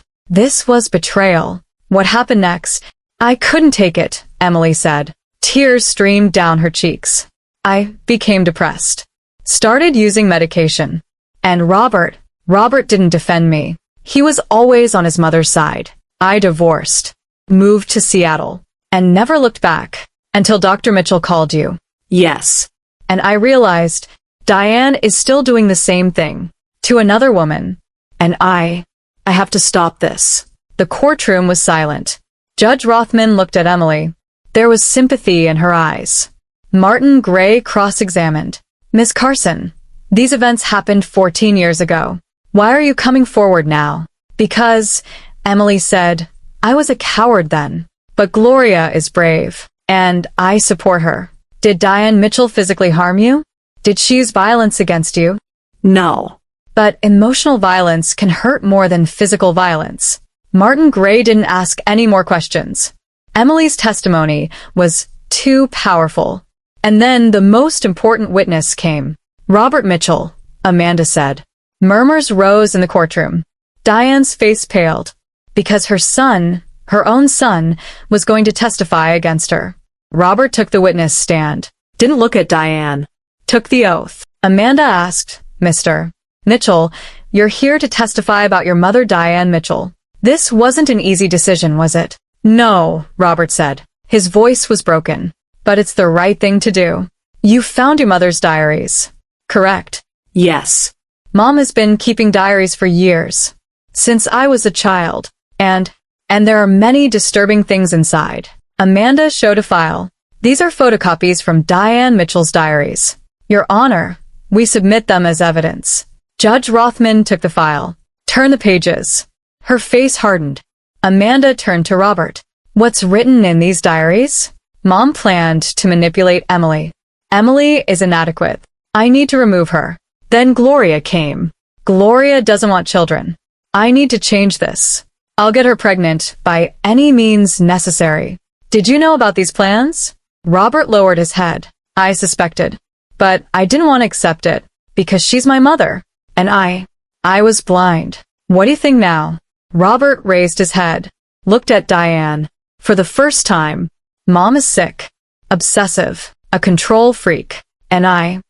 was betrayal. What happened next? I couldn't take it, Emily said. Tears streamed down her cheeks. I became depressed. Started using medication. And Robert didn't defend me. He was always on his mother's side. I divorced, moved to Seattle, and never looked back until Dr. Mitchell called you. Yes. And I realized Diane is still doing the same thing to another woman. And I have to stop this. The courtroom was silent. Judge Rothman looked at Emily. There was sympathy in her eyes. Martin Gray cross-examined. Miss Carson, these events happened 14 years ago. Why are you coming forward now? Because, Emily said, I was a coward then. But Gloria is brave, and I support her. Did Diane Mitchell physically harm you? Did she use violence against you? No. But emotional violence can hurt more than physical violence. Martin Gray didn't ask any more questions. Emily's testimony was too powerful. And then the most important witness came. Robert Mitchell, Amanda said. Murmurs rose in the courtroom. Diane's face paled, because her own son, was going to testify against her. Robert took the witness stand. Didn't look at Diane. Took the oath. Amanda asked, Mr. Mitchell, you're here to testify about your mother Diane Mitchell. This wasn't an easy decision, was it? No, Robert said. His voice was broken. But it's the right thing to do. You found your mother's diaries. Correct? Yes. Mom has been keeping diaries for years. Since I was a child. And there are many disturbing things inside. Amanda showed a file. These are photocopies from Diane Mitchell's diaries. Your Honor, we submit them as evidence. Judge Rothman took the file. Turn the pages. Her face hardened. Amanda turned to Robert. What's written in these diaries? Mom planned to manipulate Emily. Emily is inadequate. I need to remove her. Then Gloria came. Gloria doesn't want children. I need to change this. I'll get her pregnant by any means necessary. Did you know about these plans? Robert lowered his head. I suspected. But I didn't want to accept it, because she's my mother. And I was blind. What do you think now? Robert raised his head, looked at Diane. For the first time, Mom is sick, obsessive, a control freak. And I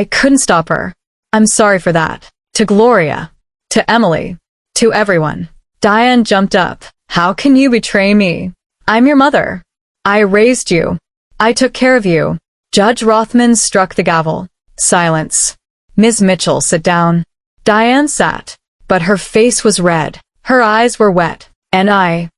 couldn't stop her. I'm sorry for that. To Gloria. To Emily. To everyone. Diane jumped up. How can you betray me? I'm your mother. I raised you. I took care of you. Judge Rothman struck the gavel. Silence. Ms. Mitchell, sit down. Diane sat, but her face was red. Her eyes were wet. And I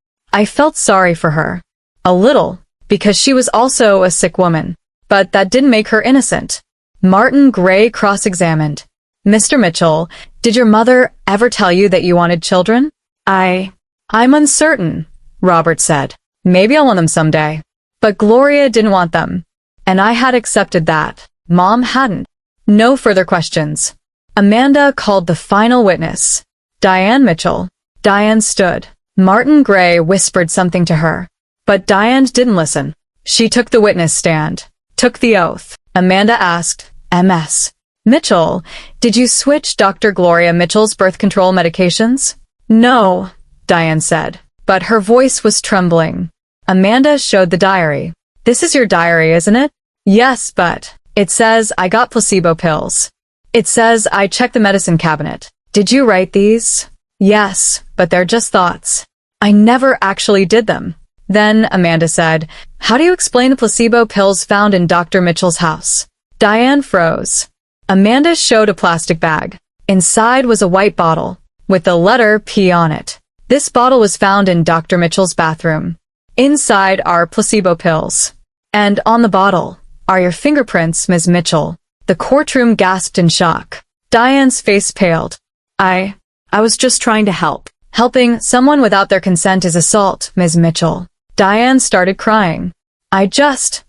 felt sorry for her. A little, because she was also a sick woman. But that didn't make her innocent. Martin Gray cross-examined. Mr. Mitchell, did your mother ever tell you that you wanted children? I'm uncertain, Robert said. Maybe I'll want them someday. But Gloria didn't want them. And I had accepted that. Mom hadn't. No further questions. Amanda called the final witness. Diane Mitchell. Diane stood. Martin Gray whispered something to her. But Diane didn't listen. She took the witness stand. Took the oath. Amanda asked, Ms. Mitchell, did you switch Dr. Gloria Mitchell's birth control medications? No, Diane said, but her voice was trembling. Amanda showed the diary. This is your diary, isn't it? Yes, but it says I got placebo pills. It says I checked the medicine cabinet. Did you write these? Yes, but they're just thoughts. I never actually did them. Then Amanda said, how do you explain the placebo pills found in Dr. Mitchell's house? Diane froze. Amanda showed a plastic bag. Inside was a white bottle, with the letter P on it. This bottle was found in Dr. Mitchell's bathroom. Inside are placebo pills. And on the bottle are your fingerprints, Ms. Mitchell. The courtroom gasped in shock. Diane's face paled. I was just trying to help. Helping someone without their consent is assault, Ms. Mitchell. Diane started crying. I just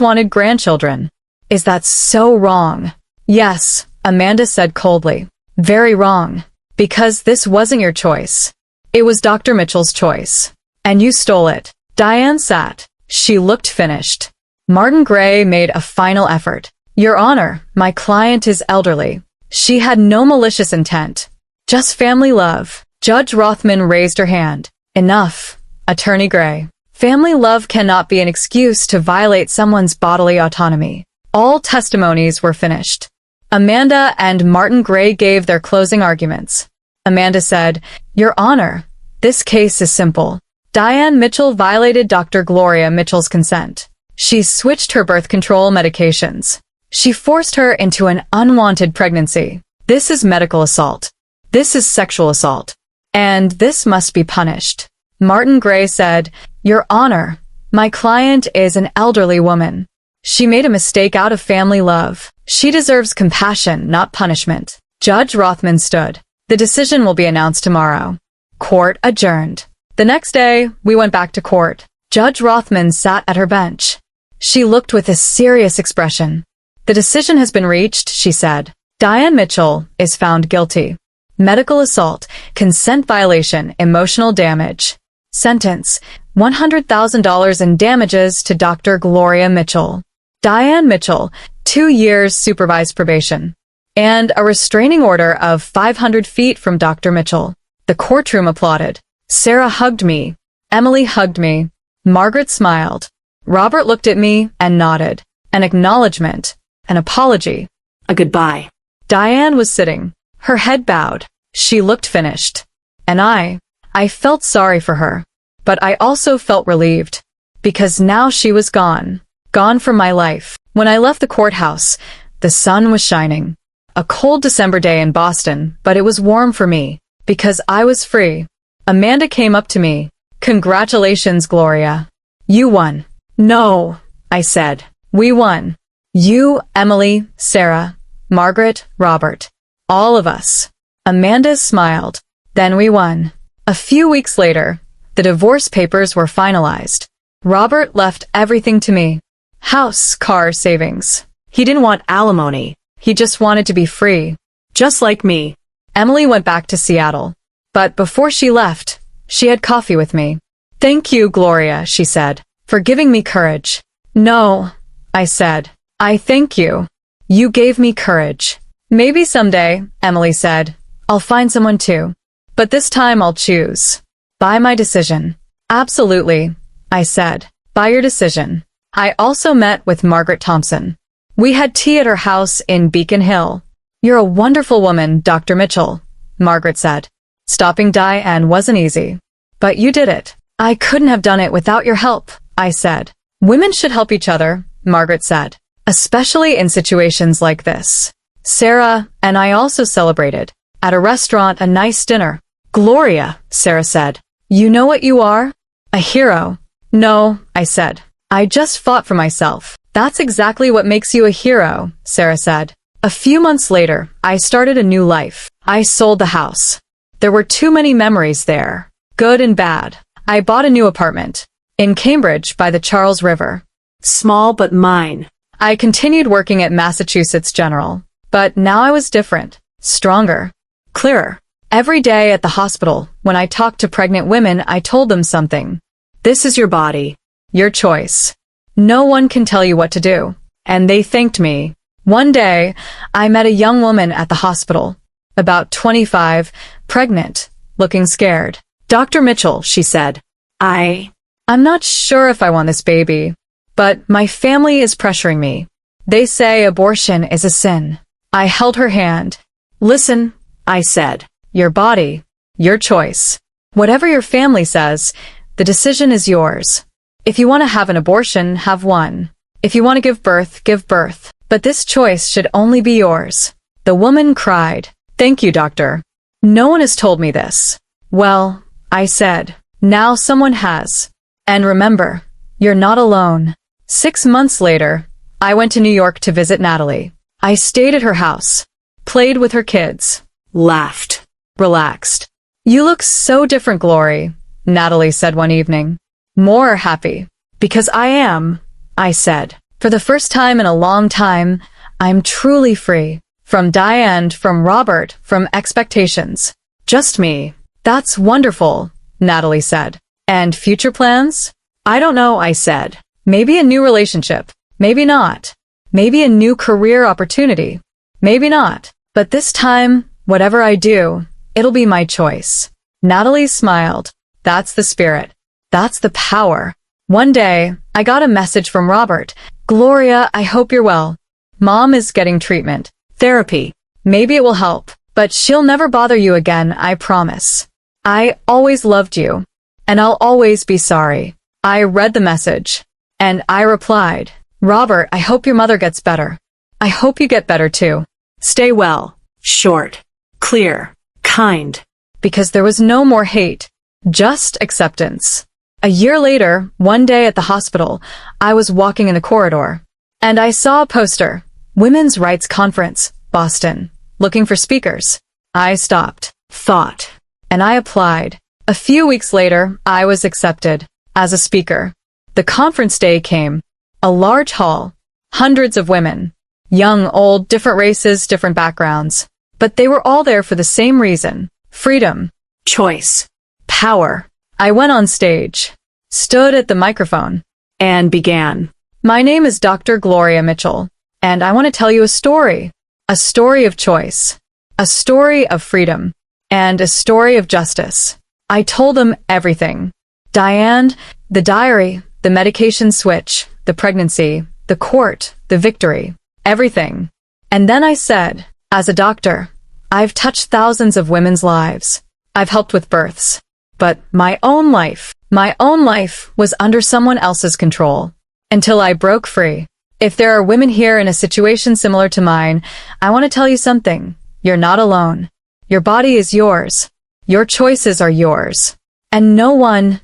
wanted grandchildren. Is that so wrong? Yes, Amanda said coldly. Very wrong. Because this wasn't your choice. It was Dr. Mitchell's choice. And you stole it. Diane sat. She looked finished. Martin Gray made a final effort. Your Honor, my client is elderly. She had no malicious intent. Just family love. Judge Rothman raised her hand. Enough, Attorney Gray. Family love cannot be an excuse to violate someone's bodily autonomy. All testimonies were finished. Amanda and Martin Gray gave their closing arguments. Amanda said, Your Honor, this case is simple. Diane Mitchell violated Dr. Gloria Mitchell's consent. She switched her birth control medications. She forced her into an unwanted pregnancy. This is medical assault. This is sexual assault. And this must be punished. Martin Gray said, Your Honor, my client is an elderly woman. She made a mistake out of family love. She deserves compassion, not punishment. Judge Rothman stood. The decision will be announced tomorrow. Court adjourned. The next day, we went back to court. Judge Rothman sat at her bench. She looked with a serious expression. The decision has been reached, she said. Diane Mitchell is found guilty. Medical assault, consent violation, emotional damage. Sentence, $100,000 in damages to Dr. Gloria Mitchell. Diane Mitchell, 2 years supervised probation. And a restraining order of 500 feet from Dr. Mitchell. The courtroom applauded. Sarah hugged me. Emily hugged me. Margaret smiled. Robert looked at me and nodded. An acknowledgement. An apology. A goodbye. Diane was sitting. Her head bowed. She looked finished. And I felt sorry for her. But I also felt relieved. Because now she was gone. Gone from my life. When I left the courthouse, the sun was shining. A cold December day in Boston, but it was warm for me. Because I was free. Amanda came up to me. Congratulations, Gloria. You won. No, I said. We won. You, Emily, Sarah, Margaret, Robert. All of us. Amanda smiled. Then we won. A few weeks later, the divorce papers were finalized. Robert left everything to me. House, car, savings. He didn't want alimony. He just wanted to be free. Just like me. Emily went back to Seattle. But before she left, she had coffee with me. Thank you, Gloria, she said, for giving me courage. No, I said. I thank you. You gave me courage. Maybe someday, Emily said, I'll find someone too. But this time I'll choose. By my decision. Absolutely, I said. By your decision. I also met with Margaret Thompson. We had tea at her house in Beacon Hill. You're a wonderful woman, Dr. Mitchell, Margaret said. Stopping Diane wasn't easy. But you did it. I couldn't have done it without your help, I said. Women should help each other, Margaret said. Especially in situations like this. Sarah and I also celebrated. At a restaurant, a nice dinner. Gloria, Sarah said. You know what you are? A hero. No, I said. I just fought for myself. That's exactly what makes you a hero, Sarah said. A few months later, I started a new life. I sold the house. There were too many memories there. Good and bad. I bought a new apartment. In Cambridge by the Charles River. Small but mine. I continued working at Massachusetts General. But now I was different. Stronger. Clearer. Every day at the hospital, when I talked to pregnant women, I told them something. This is your body. Your choice. No one can tell you what to do. And they thanked me. One day, I met a young woman at the hospital. About 25, pregnant, looking scared. Dr. Mitchell, she said. I'm not sure if I want this baby. But my family is pressuring me. They say abortion is a sin. I held her hand. Listen, I said. Your body. Your choice. Whatever your family says, the decision is yours. If you want to have an abortion, have one. If you want to give birth, give birth. But this choice should only be yours. The woman cried. Thank you, doctor. No one has told me this. Well, I said. Now someone has. And remember, you're not alone. 6 months later, I went to New York to visit Natalie. I stayed at her house. Played with her kids. Laughed. Relaxed. You look so different, Glory, Natalie said one evening. More happy. Because I am, I said. For the first time in a long time, I'm truly free. From Diane, from Robert, from expectations. Just me. That's wonderful, Natalie said. And future plans? I don't know, I said. Maybe a new relationship. Maybe not. Maybe a new career opportunity. Maybe not. But this time, whatever I do, it'll be my choice. Natalie smiled. That's the spirit. That's the power. One day, I got a message from Robert. Gloria, I hope you're well. Mom is getting treatment. Therapy. Maybe it will help. But she'll never bother you again, I promise. I always loved you. And I'll always be sorry. I read the message. And I replied, Robert, I hope your mother gets better. I hope you get better too. Stay well. Short. Clear. Kind. Because there was no more hate. Just acceptance. A year later, one day at the hospital, I was walking in the corridor. And I saw a poster. Women's Rights Conference, Boston. Looking for speakers. I stopped. Thought. And I applied. A few weeks later, I was accepted. As a speaker. The conference day came. A large hall. Hundreds of women. Young, old, different races, different backgrounds. But they were all there for the same reason. Freedom. Choice. Power. I went on stage. Stood at the microphone. And began. My name is Dr. Gloria Mitchell. And I want to tell you a story. A story of choice. A story of freedom. And a story of justice. I told them everything. Diane, the diary, the medication switch, the pregnancy, the court, the victory, everything. And then I said, as a doctor, I've touched thousands of women's lives. I've helped with births. But my own life was under someone else's control. Until I broke free. If there are women here in a situation similar to mine, I want to tell you something. You're not alone. Your body is yours. Your choices are yours. And no one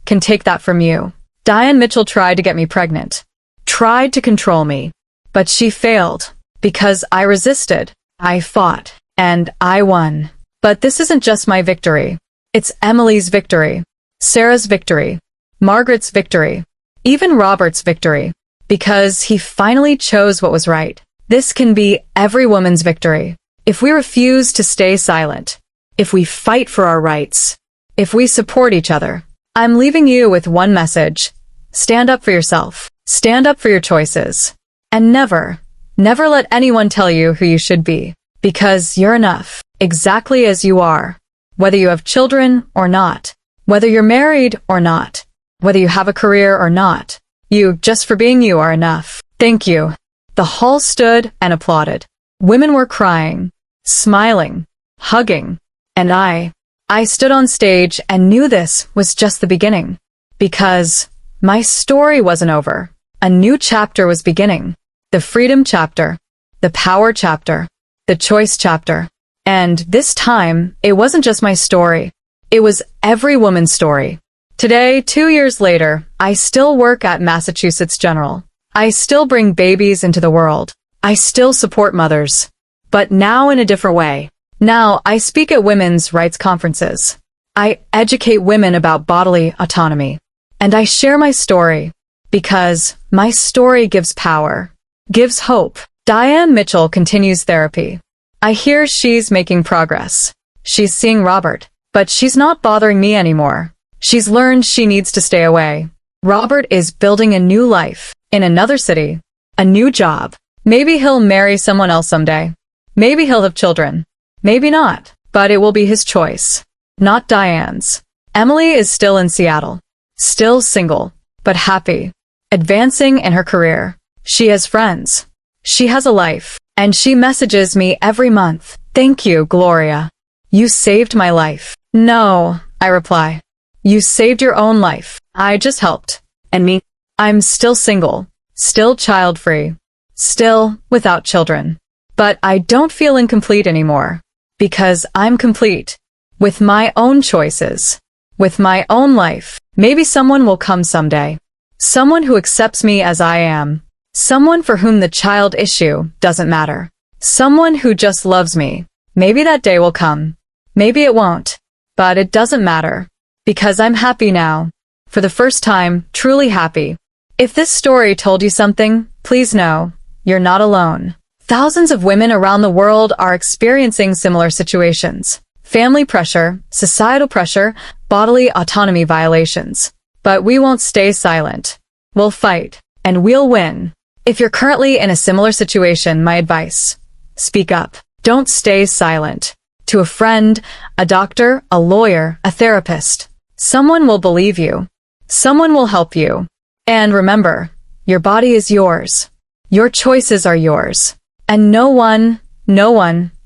can take that from you. Diane Mitchell tried to get me pregnant. Tried to control me. But she failed. Because I resisted. I fought. And I won. But this isn't just my victory. It's Emily's victory. Sarah's victory. Margaret's victory. even Robert's victory, because he finally chose what was right. This can be every woman's victory. If we refuse to stay silent, if we fight for our rights, if we support each other. I'm leaving you with one message. Stand up for yourself. Stand up for your choices. And never let anyone tell you who you should be. Because you're enough, exactly as you are. Whether you have children or not. Whether you're married or not. Whether you have a career or not. You, just for being you, are enough. Thank you. The hall stood and applauded. Women were crying, smiling, hugging. And I stood on stage and knew this was just the beginning. Because my story wasn't over. A new chapter was beginning. The freedom chapter. The power chapter. The choice chapter. And this time, it wasn't just my story. It was every woman's story. Today, 2 years later, I still work at Massachusetts General. I still bring babies into the world. I still support mothers. But now in a different way. Now, I speak at women's rights conferences. I educate women about bodily autonomy. And I share my story. Because my story gives power. Gives hope. Diane Mitchell continues therapy. I hear she's making progress. She's seeing Robert. But she's not bothering me anymore. She's learned she needs to stay away. Robert is building a new life. In another city. A new job. Maybe he'll marry someone else someday. Maybe he'll have children. Maybe not. But it will be his choice. Not Diane's. Emily is still in Seattle. Still single. But happy. Advancing in her career. She has friends. She has a life. And she messages me every month. Thank you, Gloria. You saved my life. No, I reply. You saved your own life. I just helped. And me? I'm still single. Still child-free. Still without children. But I don't feel incomplete anymore. Because I'm complete. With my own choices. With my own life. Maybe someone will come someday. Someone who accepts me as I am. Someone for whom the child issue doesn't matter. Someone who just loves me. Maybe that day will come. Maybe it won't. But it doesn't matter. Because I'm happy now. For the first time, truly happy. If this story told you something, please know, you're not alone. Thousands of women around the world are experiencing similar situations. Family pressure, societal pressure, bodily autonomy violations. But we won't stay silent. We'll fight. And we'll win. If you're currently in a similar situation, my advice: speak up. Don't stay silent. To a friend, a doctor, a lawyer, a therapist. Someone will believe you. Someone will help you. And remember, your body is yours. Your choices are yours. And no one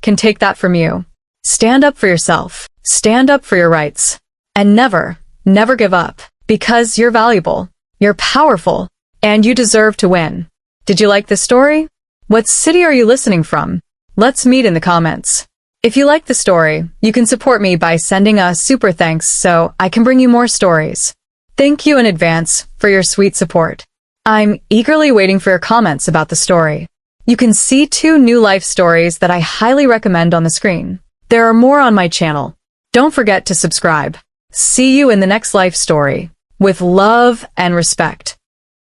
can take that from you. Stand up for yourself. Stand up for your rights. And never give up. Because you're valuable. You're powerful. And you deserve to win. Did you like this story? What city are you listening from? Let's meet in the comments. If you like the story, you can support me by sending a super thanks so I can bring you more stories. Thank you in advance for your sweet support. I'm eagerly waiting for your comments about the story. You can see 2 new life stories that I highly recommend on the screen. There are more on my channel. Don't forget to subscribe. See you in the next life story. With love and respect.